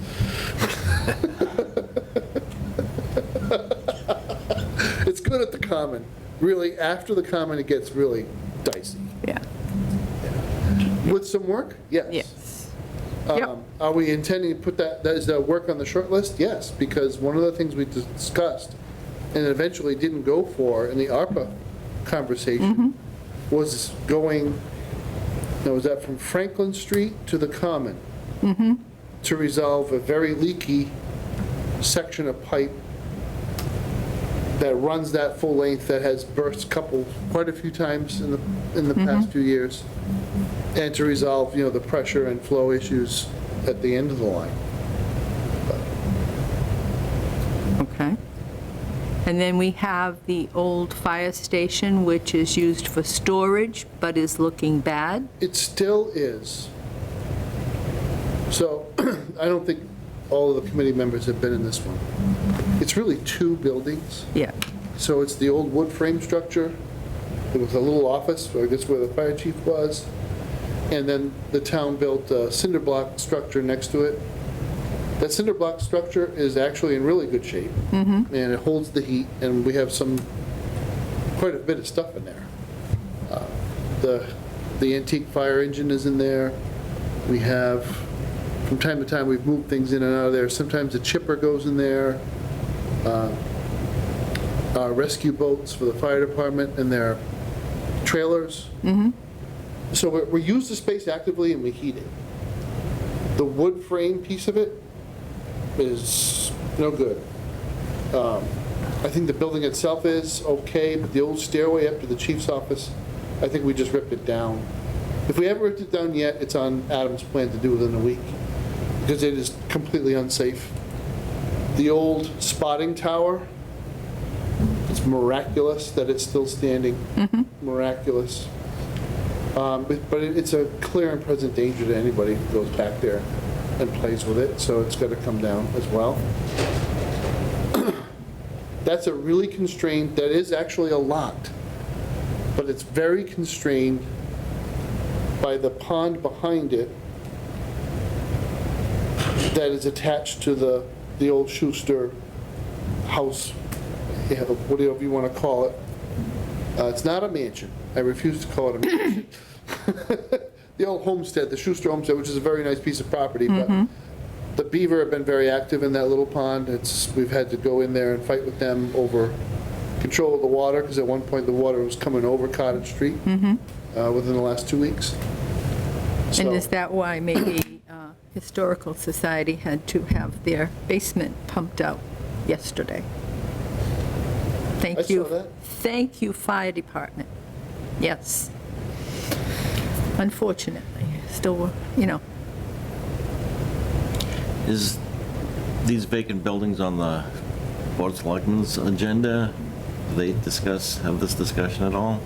It's good at the common. Really, after the common, it gets really dicey. yeah, With some work? Yes. yes. Yep. Are we intending to put that is that work on the short list? Yes, because one of the things we discussed and eventually didn't go for in the ARPA conversation was going, now was that from Franklin Street to the Common? To resolve a very leaky section of pipe that runs that full length, that has burst quite a few times in the past few years, and to resolve, the pressure and flow issues at the end of the line. Okay. And then we have the old fire station, which is used for storage, but is looking bad. It still is. So, I don't think all of the committee members have been in this one. It's really two buildings. Yeah, So it's the old wood frame structure with a little office, I guess where the fire chief was, and then the town built a cinder block structure next to it. That cinder block structure is actually in really good shape, and it holds the heat, and we have quite a bit of stuff in there. The antique fire engine is in there. We have, from time to time, we've moved things in and out of there. Sometimes a chipper goes in there. Our rescue boats for the fire department and their trailers. So we use the space actively and we heat it. The wood frame piece of it is no good. I think the building itself is okay, but the old stairway up to the chief's office, I think we just ripped it down If we haven't ripped it down yet, it's on Adam's plan to do within a week, because it is completely unsafe. The old spotting tower, it's miraculous that it's still standing. Miraculous. But it's a clear and present danger to anybody who goes back there and plays with it, so it's got to come down as well. That's a really constrained, that is actually a lot, but it's very constrained by the pond behind it that is attached to the old Schuster house, whatever you want to call it. It's not a mansion. I refuse to call it a mansion. The old homestead, the Schuster homestead, which is a very nice piece of property, but the beaver have been very active in that little pond. We've had to go in there and fight with them over control of the water, because at one point the water was coming over Cottage Street within the last 2 weeks. And So- is that why maybe Historical Society had to have their basement pumped out yesterday? Thank I saw you. that. Thank you, Fire Department. Yes. Unfortunately, still, Is these vacant buildings on the Board of Selectmen's agenda? Do they have this discussion at all?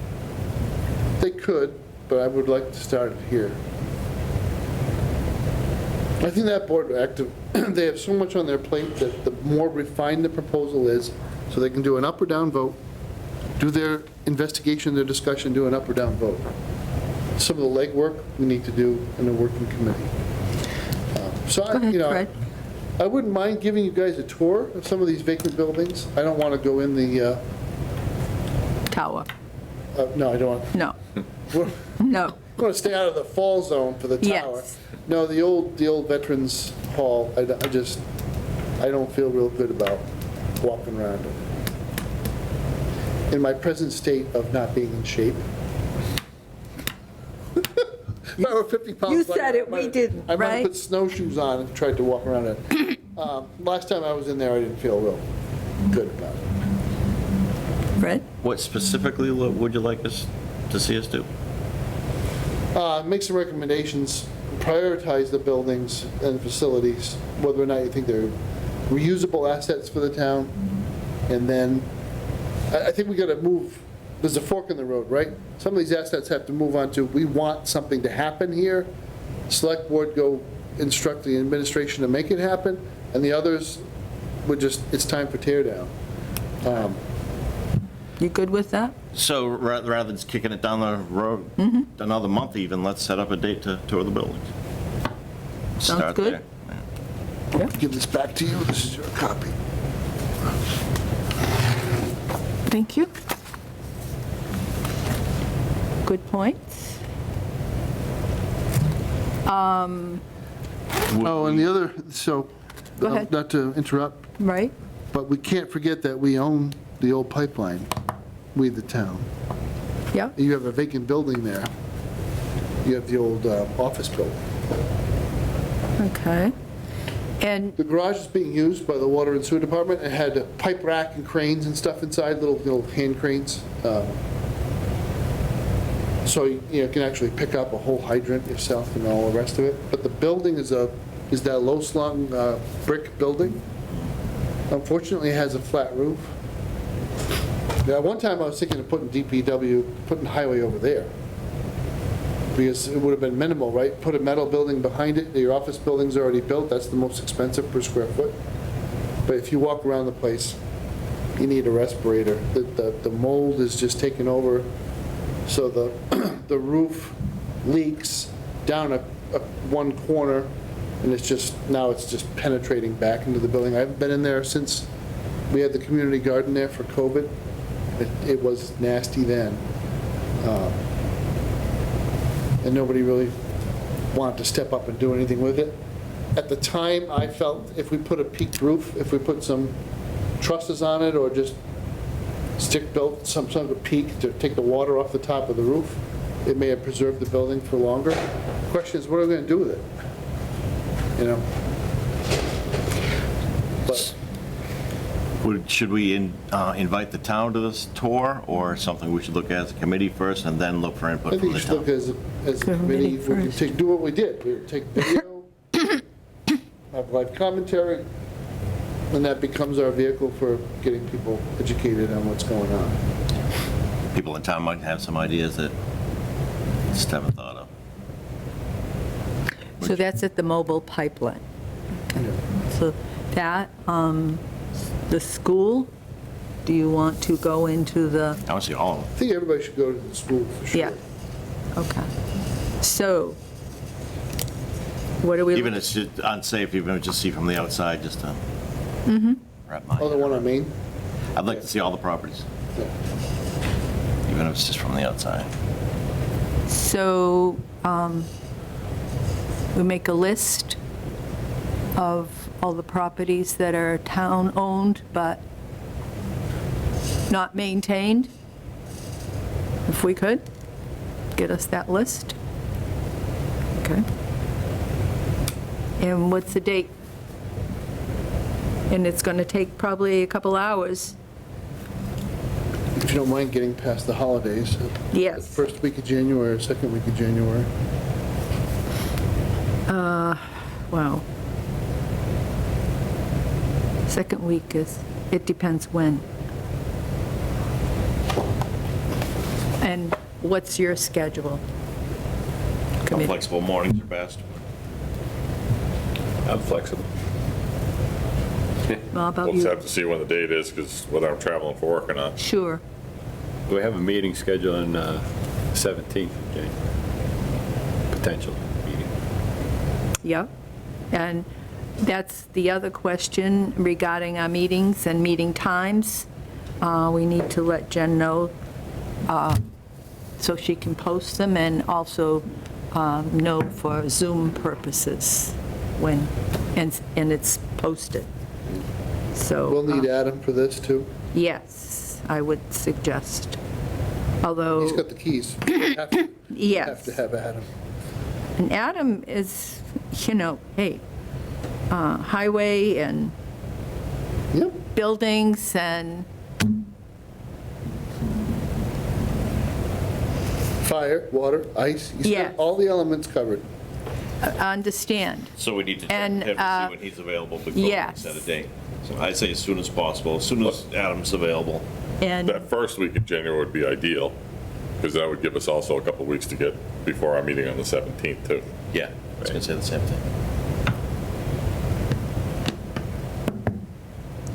They could, but I would like to start it here. I think that board active, they have so much on their plate that the more refined the proposal is, so they can do an up or down vote, do their investigation, their discussion, do an up or down vote. Some of the legwork we need to do in a working committee. So, Go ahead, Fred. I wouldn't mind giving you guys a tour of some of these vacant buildings. I don't want to go in the, Tower. no, I don't want. No, We're no. going to stay out of the fall zone for the tower. Yes. No, the old Veterans Hall, I don't feel real good about walking around it. In my present state of not being in shape. If I were 50 pounds You lighter, said it, I might- we didn't, I might right? have put snowshoes on and tried to walk around it. Last time I was in there, I didn't feel real good about it. Fred? What specifically would you like us to see us do? Make some recommendations, prioritize the buildings and facilities, whether or not you think they're reusable assets for the town. And then, I think we got to move, there's a fork in the road, right? Some of these assets have to move on to, we want something to happen here. Select board go instruct the administration to make it happen, and the others would just, it's time for tear down. You good with that? So rather than just kicking it down the road another month even, let's set up a date to tour the buildings. Sounds Start good. there. Give this back to you, this is your copy. Thank you. Good points. Oh, and the other, so, Go ahead. not to interrupt, Right? but we can't forget that we own the old pipeline, we the town. Yeah? You have a vacant building there. You have the old office building. Okay. And, The garage is being used by the water and sewer department. It had a pipe rack and cranes and stuff inside, little hand cranes. So you can actually pick up a whole hydrant yourself and all the rest of it. But the building is that low-slung brick building. Unfortunately, it has a flat roof. Yeah, one time I was thinking of putting DPW, putting highway over there, because it would have been minimal, right? Put a metal building behind it, your office building's already built, that's the most expensive per square foot. But if you walk around the place, you need a respirator. The mold is just taking over, so the roof leaks down one corner, and now it's just penetrating back into the building. I haven't been in there since we had the community garden there for COVID. It was nasty then. And nobody really wanted to step up and do anything with it. At the time, I felt if we put a peaked roof, if we put some trusses on it, or just stick-built, some sort of peak to take the water off the top of the roof, it may have preserved the building for longer. The question is, what are we going to do with it? You know? But Should we invite the town to this tour, or something we should look at as a committee first and then look for I input think from you the should look town? as a committee, we can first. do what we did. We would take video, have live commentary, and that becomes our vehicle for getting people educated on what's going on. People in town might have some ideas that just haven't thought of. So that's at the mobile pipeline. Yeah. So that, the school, do you want to go into the, I want to see all of them. I think everybody should go to the school for sure. yeah, okay. So, what are we? Even if it's just unsafe, even if it's just see from the outside, just to wrap my Oh, the one on Main? I'd like to see all the properties, Yeah. even if it's just from the outside. So, we make a list of all the properties that are town-owned but not maintained? If we could, get us that list? Okay. And what's the date? And it's going to take probably a couple hours. If you don't mind getting past the holidays. Yes. First week of January, or second week of January. Wow. Second week is, it depends when. And what's your schedule? Committee? Flexible mornings are best. I'm flexible. Well, how about We'll just you? have to see when the date is, because whether I'm traveling for work or not. Sure. We have a meeting scheduled on 17th of January. Potential meeting. Yep. And that's the other question regarding our meetings and meeting times. We need to let Jen know so she can post them, and also know for Zoom purposes when, and it's posted. So. We'll need Adam for this, too. Yes, I would suggest. Although. He's got the keys. Have to Yes. have Adam. And Adam is, hey, highway and Yep. buildings and, Fire, water, ice. He's got Yes. all the elements covered. understand. So we need to check And, with him to see when he's available before we yes. set a date. So I'd say as soon as possible, as soon as Adam's available. And, That first week of January would be ideal, because that would give us also a couple weeks to get before our meeting on the 17th, too. Yeah, I was going to say the same thing.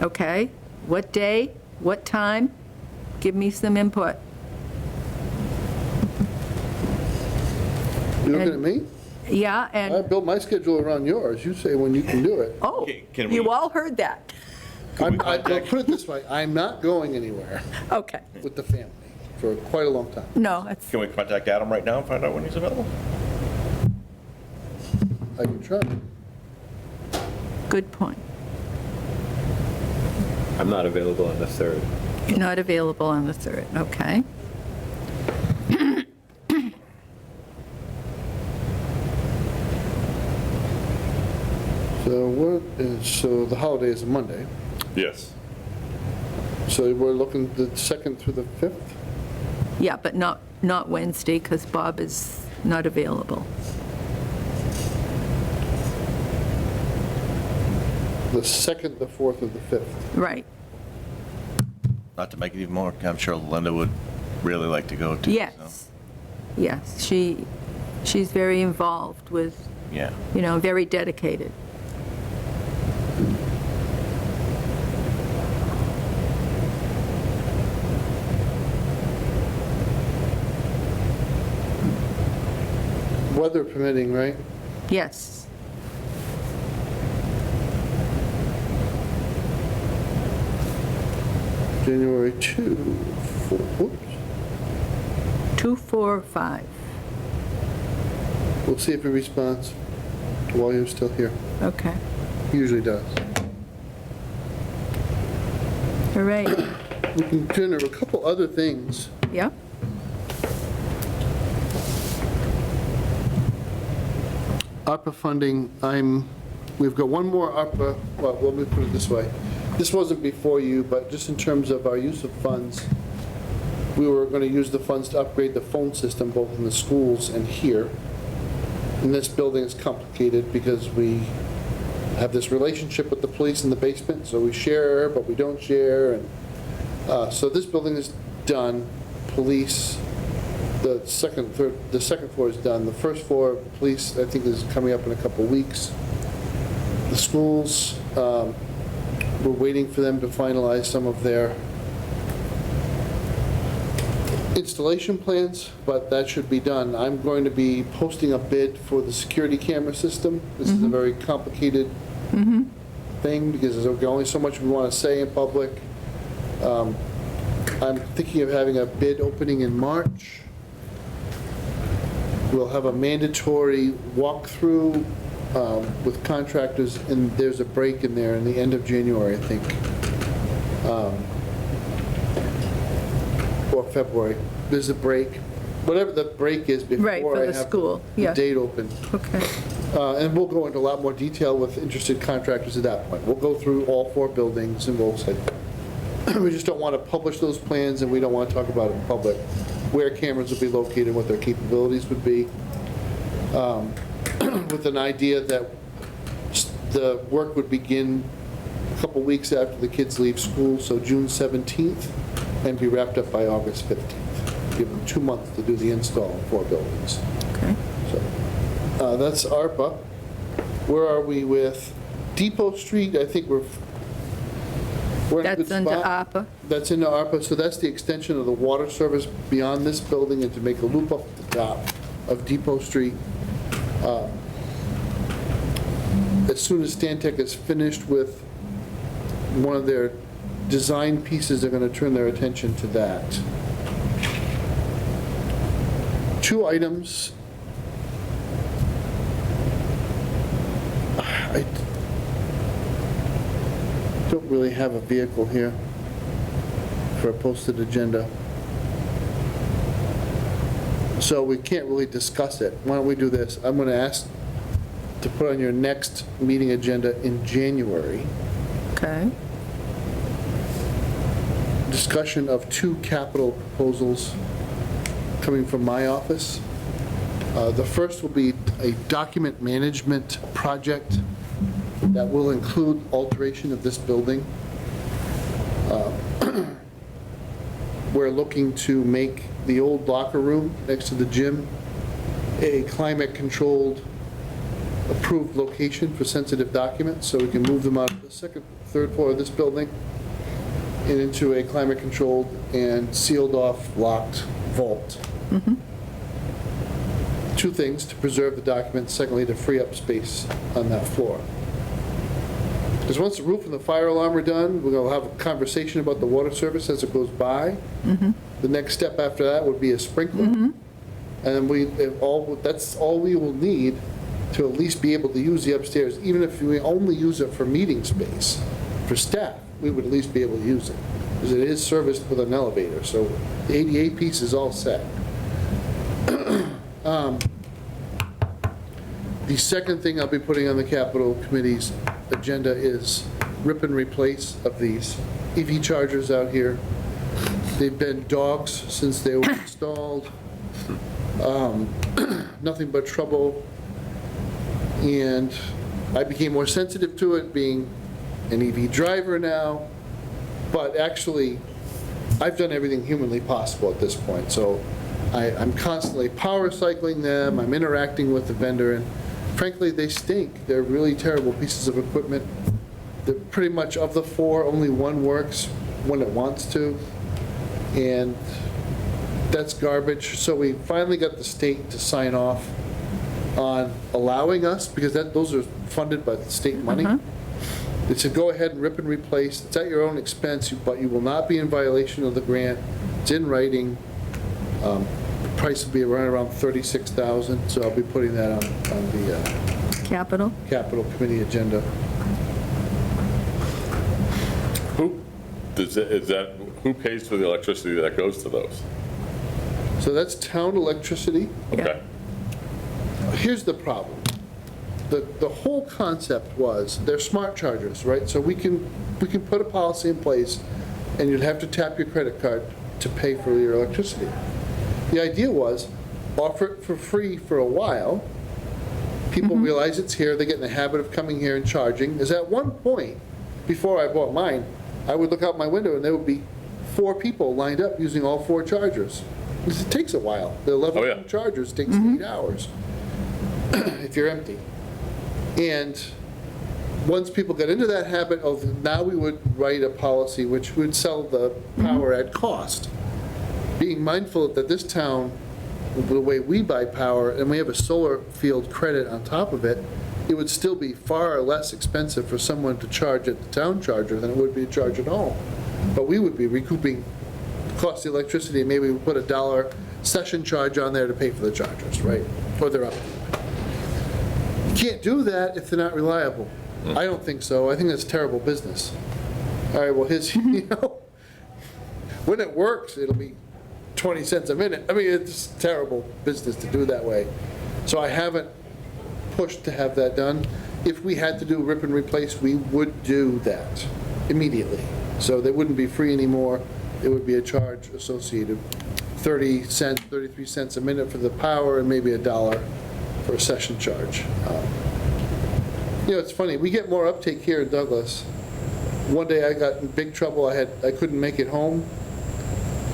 okay, what day, what time? Give me some input. You looking at me? Yeah, I and, built my schedule around yours. You say when you can do it. oh, Can we- you all heard that. Well, put it this way, I'm not going anywhere Okay. with the family for quite a long time. No, it's, Can we contact Adam right now and find out when he's available? I can try. good point. I'm not available on the 3rd. You're not available on the 3rd, okay? So the holiday is a Monday. Yes. So we're looking the 2nd through the 5th? Yeah, but not Wednesday, because Bob is not available. The 2nd, the 4th, or the 5th? Right, Not to make it even more, I'm sure Linda would really like to go too. so, yes, yes, she's very involved with, Yeah. very dedicated. Weather permitting, right? Yes, January 2, 4, whoops. 2, 4, 5, We'll see if he responds while you're still here. okay. He usually does. All right, We can turn to a couple other things. yeah, ARPA funding, we've got one more ARPA, well, let me put it this way. this wasn't before you, but just in terms of our use of funds, we were going to use the funds to upgrade the phone system both in the schools and here. And this building is complicated because we have this relationship with the police in the basement, so we share, but we don't share. And so this building is done. Police, the second floor is done. The first floor, police, I think, is coming up in a couple weeks. The schools, we're waiting for them to finalize some of their installation plans, but that should be done. I'm going to be posting a bid for the security camera system. This is a very complicated thing because there's only so much we want to say in public. I'm thinking of having a bid opening in March. We'll have a mandatory walkthrough with contractors, and there's a break in there in the end of January, I think. Or February. There's a break, whatever the break is Right, before for I the have school, the yeah. date open. Okay. And we'll go into a lot more detail with interested contractors at that point. We'll go through all 4 buildings and we'll say, we just don't want to publish those plans and we don't want to talk about it in public, where cameras will be located, what their capabilities would be, with an idea that the work would begin a couple weeks after the kids leave school, so June 17th, and be wrapped up by August 15th. Give them 2 months to do the install in 4 buildings. Okay. So that's ARPA. Where are we with Depot Street? I think we're in a good That's under spot. ARPA? That's into ARPA, so that's the extension of the water service beyond this building and to make a loop up at the top of Depot Street. As soon as Stantec is finished with one of their design pieces, they're going to turn their attention to that. 2 items. I don't really have a vehicle here for a posted agenda, so we can't really discuss it. Why don't we do this? I'm going to ask to put on your next meeting agenda in January, Okay. discussion of 2 capital proposals coming from my office. The first will be a document management project that will include alteration of this building. We're looking to make the old locker room next to the gym a climate-controlled, approved location for sensitive documents, so we can move them out of the second, third floor of this building and into a climate-controlled and sealed-off, locked vault. 2 things: to preserve the documents, secondly, to free up space on that floor. Because once the roof and the fire alarm are done, we're going to have a conversation about the water service as it goes by. The next step after that would be a sprinkler. And that's all we will need to at least be able to use the upstairs. Even if we only use it for meeting space, for staff, we would at least be able to use it. Because it is serviced with an elevator, so the ADA piece is all set. The second thing I'll be putting on the capital committee's agenda is rip and replace of these EV chargers out here. They've been dogs since they were installed. Nothing but trouble. And I became more sensitive to it being an EV driver now. But actually, I've done everything humanly possible at this point. So I'm constantly power cycling them. I'm interacting with the vendor. And frankly, they stink. They're really terrible pieces of equipment. They're pretty much, of the 4, only 1 works when it wants to. And that's garbage. So we finally got the state to sign off on allowing us, because those are funded by the state money. They said, go ahead and rip and replace. It's at your own expense, but you will not be in violation of the grant. It's in writing. The price will be around $36,000, so I'll be putting that on the Capital? capital committee agenda. Who pays for the electricity that goes to those? So that's town electricity. Okay. Here's the problem. the whole concept was, they're smart chargers, right? So we can put a policy in place, and you'd have to tap your credit card to pay for your electricity. The idea was, offer it for free for a while, people realize it's here, they get in the habit of coming here and charging. Is at one point, before I bought mine, I would look out my window and there would be 4 people lined up using all 4 chargers. Because it takes a while. The 11 Oh, yeah. chargers takes 8 hours if you're empty. And once people got into that habit of, now we would write a policy which would sell the power at cost. Being mindful that this town, the way we buy power, and we have a solar field credit on top of it, it would still be far less expensive for someone to charge at the town charger than it would be to charge at home. But we would be recouping the cost of the electricity, and maybe we put a $1 session charge on there to pay for the chargers, right? Or they're up. You can't do that if they're not reliable. I don't think so. I think that's terrible business. All right, well, when it works, it'll be 20 cents a minute. I mean, it's terrible business to do that way. So I haven't pushed to have that done. If we had to do rip and replace, we would do that immediately. So they wouldn't be free anymore. It would be a charge associated, 30 cents, 33 cents a minute for the power, and maybe $1 for a session charge. It's funny, we get more uptake here in Douglas. One day I got in big trouble, I couldn't make it home,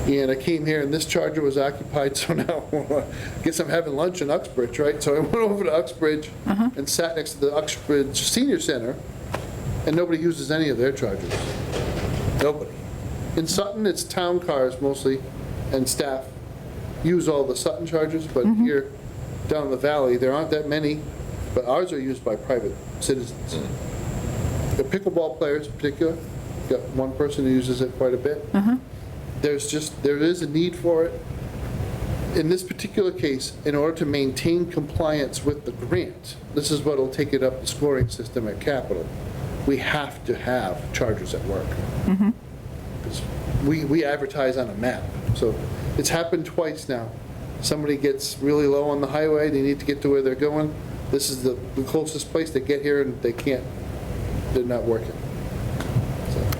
and I came here and this charger was occupied, so now I guess I'm having lunch in Uxbridge, right? So I went over to Uxbridge and sat next to the Uxbridge Senior Center, and nobody uses any of their chargers. Nobody. In Sutton, it's town cars mostly, and staff use all the Sutton chargers, but here down in the valley, there aren't that many, but ours are used by private citizens. The pickleball players in particular, got one person who uses it quite a bit. There is a need for it. In this particular case, in order to maintain compliance with the grant, this is what'll take it up the scoring system at Capitol. We have to have chargers at work. Because we advertise on a map. So it's happened twice now. Somebody gets really low on the highway, they need to get to where they're going. This is the closest place to get here, and they're not working.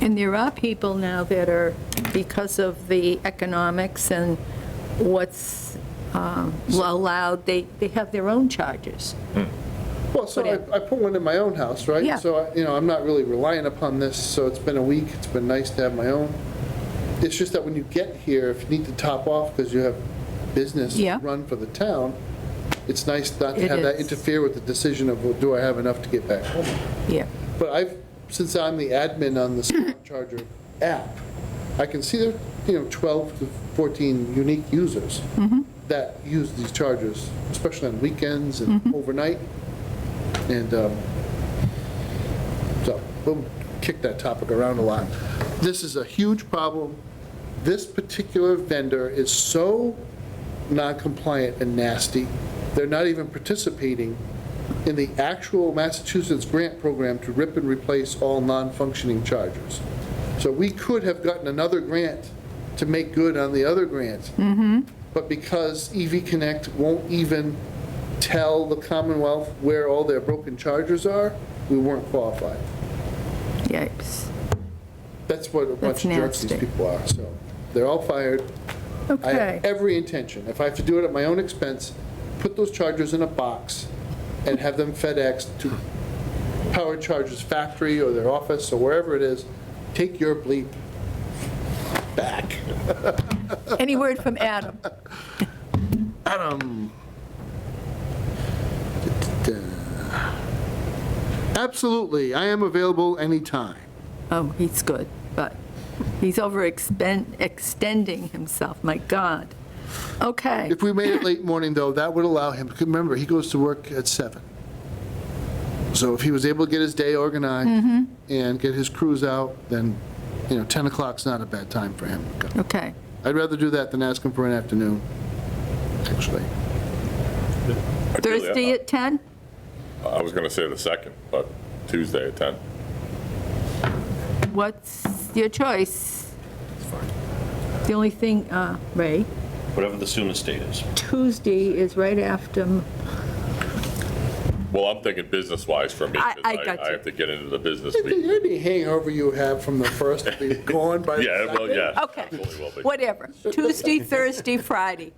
And there are people now that are, because of the economics and what's allowed, they have their own chargers. Well, so I put one in my own house, right? Yeah. So, I'm not really relying upon this, so it's been a week, it's been nice to have my own. It's just that when you get here, if you need to top off because you have business Yeah. run for the town, it's nice not to It have that is. interfere with the decision of, well, do I have enough to get back home? Yeah. But since I'm the admin on the Smart Charger app, I can see there, 12 to 14 unique users that use these chargers, especially on weekends and overnight. And so we'll kick that topic around a lot. This is a huge problem. This particular vendor is so non-compliant and nasty, they're not even participating in the actual Massachusetts grant program to rip and replace all non-functioning chargers. So we could have gotten another grant to make good on the other grant. But because EV Connect won't even tell the Commonwealth where all their broken chargers are, we weren't qualified. Yikes. That's what a bunch of jerks these nasty. people are, so they're all fired. I Okay. have every intention, if I have to do it at my own expense, put those chargers in a box and have them FedExed to Power Chargers factory or their office or wherever it is. Take your bleep back. Any word from Adam? Adam. Absolutely, I am available anytime. Oh, he's good, but he's extending himself, my God. Okay. If we made it late morning, though, that would allow him, remember, he goes to work at 7. So if he was able to get his day organized and get his crews out, then, 10 o'clock's not a bad time for him. Okay. I'd rather do that than ask him for an afternoon, actually. Thursday at 10? I was going to say the 2nd, but Tuesday at 10. What's your choice? The only thing, Ray, Whatever the soonest date is. Tuesday is right after Well, I'm thinking business-wise for me, 'cause I got I you. have to get into the business Any meeting. hangover you have from the first will be gone by the Yeah, well, second. yeah. Okay, absolutely will be. whatever. Tuesday, Thursday, Friday.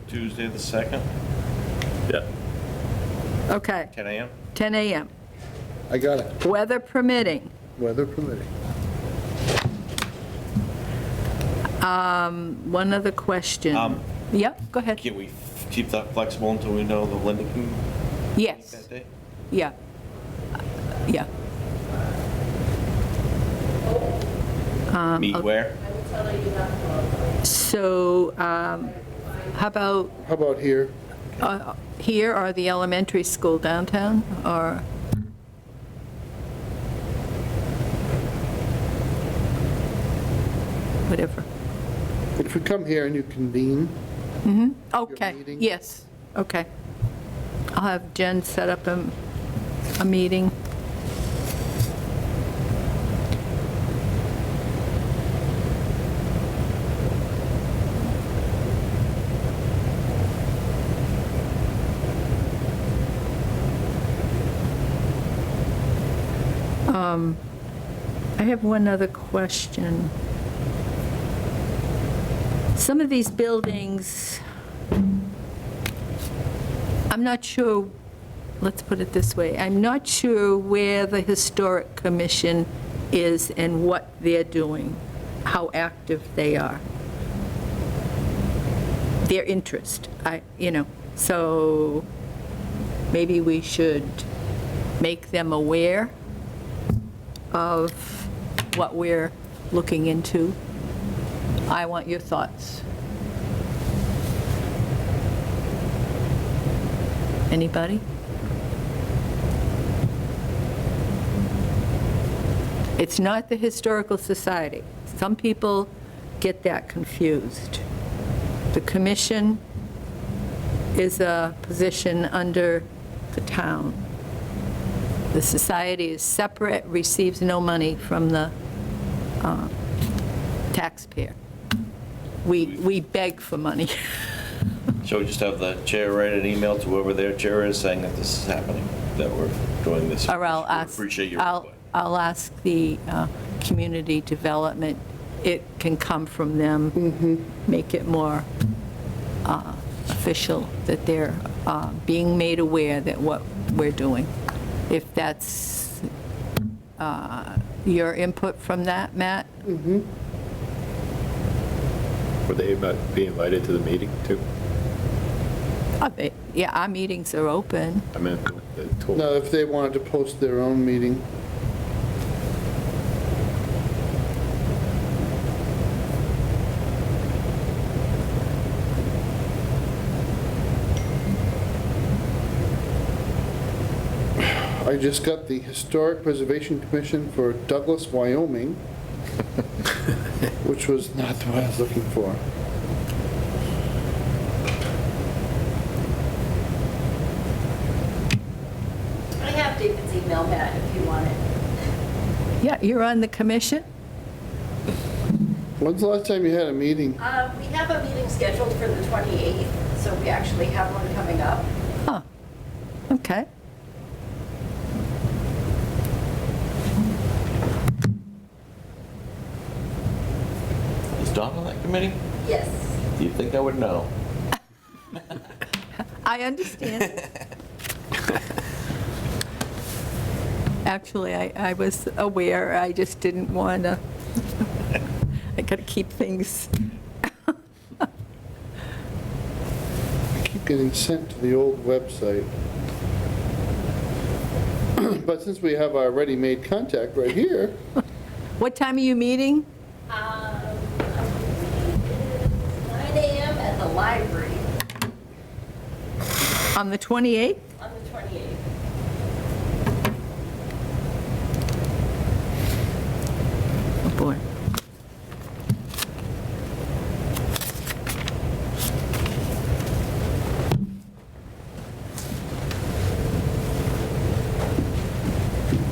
Tuesday the 2nd, Yeah. Okay, 10 a.m.? 10 a.m. I got it, Weather permitting. weather permitting. One other question. Yep, go ahead. Can we keep that flexible until we know the Lincoln Yes, that day? yeah. Yeah. Meet where? So how about How about here? here or the elementary school downtown, or? Whatever. If we come here and you convene, Okay, meeting? yes, okay. I'll have Jen set up a meeting. I have one other question. Some of these buildings, I'm not sure, let's put it this way, I'm not sure where the Historic Commission is and what they're doing, how active they are. Their interest, so maybe we should make them aware of what we're looking into. I want your thoughts. Anybody? It's not the Historical Society. Some people get that confused. The commission is a position under the town. The society is separate, receives no money from the taxpayer. We beg for money. Shall we just have the chair write an email to whoever their chair is saying that this is happening, that we're doing this? Or I'll We ask, Appreciate your input. I'll ask the community development. It can come from them. Make it more official, that they're being made aware that what we're doing. If that's your input from that, Matt? Would they be invited to the meeting too? Yeah, our meetings are open. I meant the tour. now if they wanted to post their own meeting, I just got the Historic Preservation Commission for Douglas, Wyoming, which was not what I was looking for. I have David's email, Matt, if you want it. Yeah, you're on the commission? When's the last time you had a meeting? We have a meeting scheduled for the 28th, so we actually have one coming up. Huh, okay. Is Don on that committee? Yes. Do you think I would know? I understand. Actually, I was aware, I just didn't want to, I got to keep things, I keep getting sent to the old website. But since we have our ready-made contact right here, what time are you meeting? 9 a.m. at the library On the 28th? on the 28th. Oh, boy.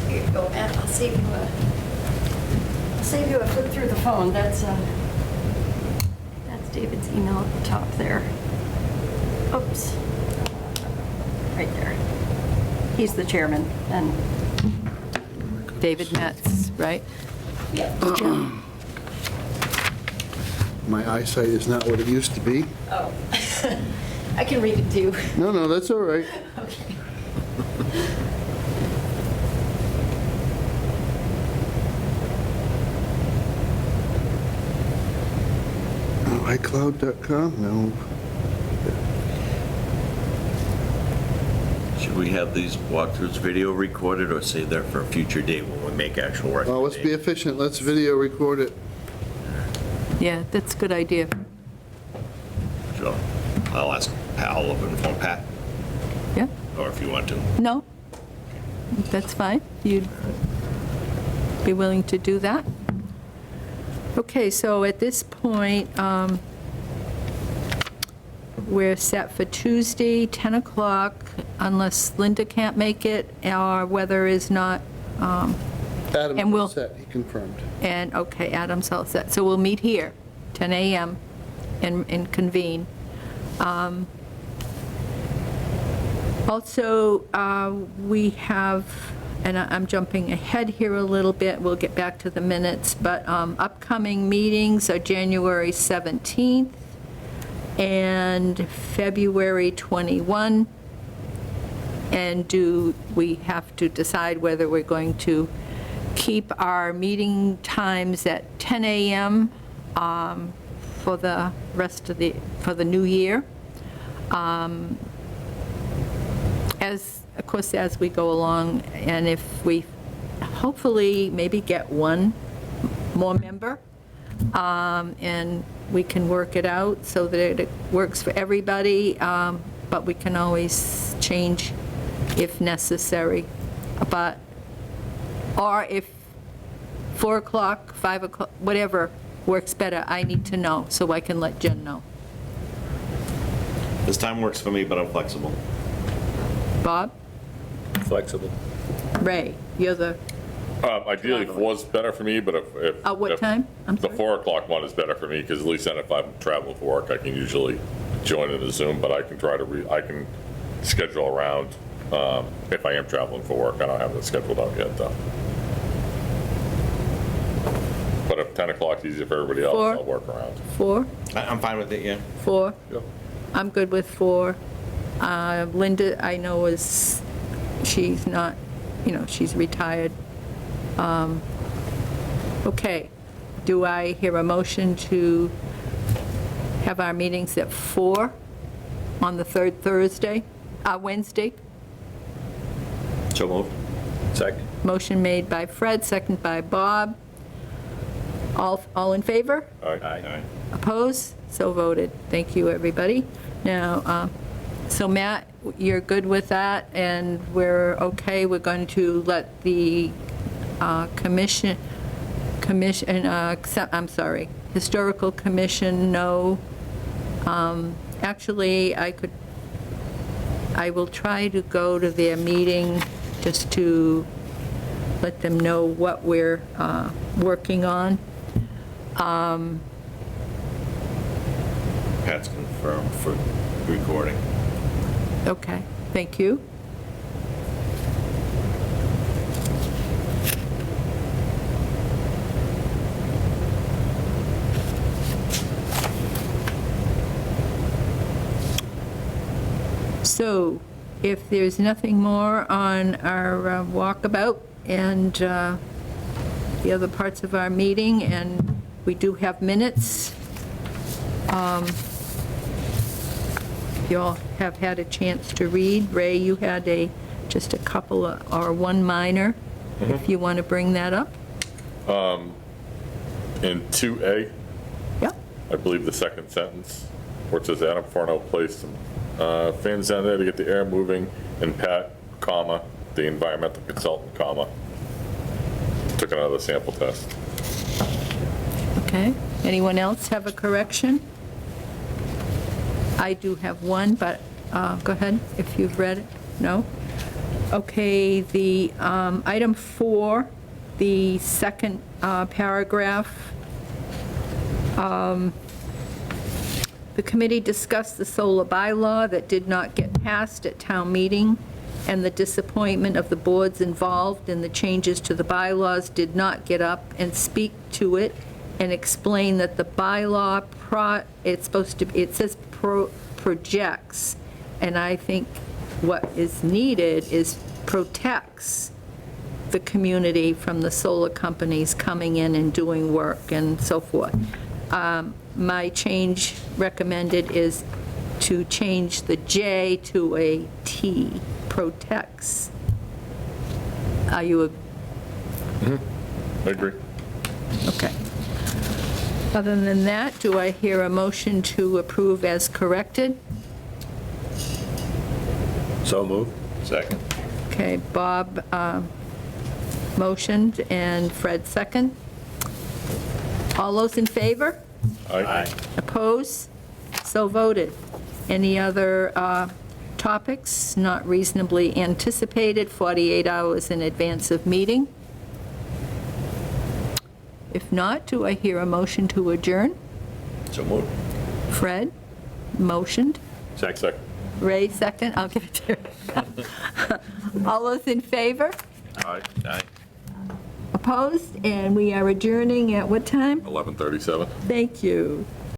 Here you go, Matt. I'll save you a flip through the phone. That's David's email at the top there. Oops. Right there. He's the chairman, and, David Metz, right? yeah. My eyesight is not what it used to be. Oh, I can read it too. No, that's all right. Okay. iCloud.com, no. Should we have these walkthroughs video recorded or save that for a future date when we make actual Well, let's be recommendations? efficient, let's video record it. Yeah, that's a good idea. Sure. I'll ask Pal over the phone, Pat, Yeah? or if you want to. No? That's fine. You'd be willing to do that? Okay, so at this point, we're set for Tuesday, 10 o'clock, unless Linda can't make it, or weather is not, Adam And we'll- set, he confirmed. and, okay, Adam's all set. So we'll meet here, 10 a.m., and convene. Also, we have, and I'm jumping ahead here a little bit, we'll get back to the minutes, but upcoming meetings are January 17th and February 21. And we have to decide whether we're going to keep our meeting times at 10 a.m. For the rest of for the new year. Of course, as we go along, and if we hopefully maybe get one more member, and we can work it out so that it works for everybody, but we can always change if necessary. But, or if 4 o'clock, 5 o'clock, whatever works better, I need to know so I can let Jen know. This time works for me, but I'm flexible. Bob? Flexible. Ray, you're the, Ideally, 4's better for me, but if. what if time? I'm The sorry. 4 o'clock one is better for me, because at least then if I'm traveling for work, I can usually join in a Zoom, but I can try to, I can schedule around if I am traveling for work. I don't have it scheduled out yet, though. But if 10 o'clock's easier for everybody else, 4? I'll work around. 4? I'm fine with it, yeah. 4? Yeah. I'm good with 4. Linda, I know she's not, she's retired. Okay, do I hear a motion to have our meetings at 4 on the third Wednesday? So moved. Second. Motion made by Fred, second by Bob. All in favor? All right. Aye. Opposed? So voted. Thank you, everybody. Now, so Matt, you're good with that, and we're okay. We're going to let the Historical Commission know. Actually, I will try to go to their meeting just to let them know what we're working on. Pat's confirmed for recording. Okay, thank you. So, if there's nothing more on our walkabout and the other parts of our meeting, and we do have minutes, you all have had a chance to read. Ray, you had just a couple or one minor, if you want to bring that up. In 2A, Yep. I believe the second sentence, where it says Adam Forno placed some fans down there to get the air moving, and Pat, comma, the environmental consultant, comma, took another sample test. Okay. Anyone else have a correction? I do have one, but go ahead if you've read it. No? Okay, the item 4, the second paragraph. The committee discussed the solar bylaw that did not get passed at town meeting. and the disappointment of the boards involved in the changes to the bylaws did not get up and speak to it and explain that the bylaw, it says projects, and I think what is needed is protects the community from the solar companies coming in and doing work and so forth. My change recommended is to change the J to a T, protects. Are you, I agree. okay. Other than that, do I hear a motion to approve as corrected? So moved. Second. Okay, Bob motioned and Fred second. All those in favor? Aye. Opposed? So voted. Any other topics not reasonably anticipated 48 hours in advance of meeting? If not, do I hear a motion to adjourn? So moved. Fred, motioned. Second. Ray, second. I'll give it to you. All those in favor? Aye. Aye. Opposed? And we are adjourning at what time? 11:37. Thank you.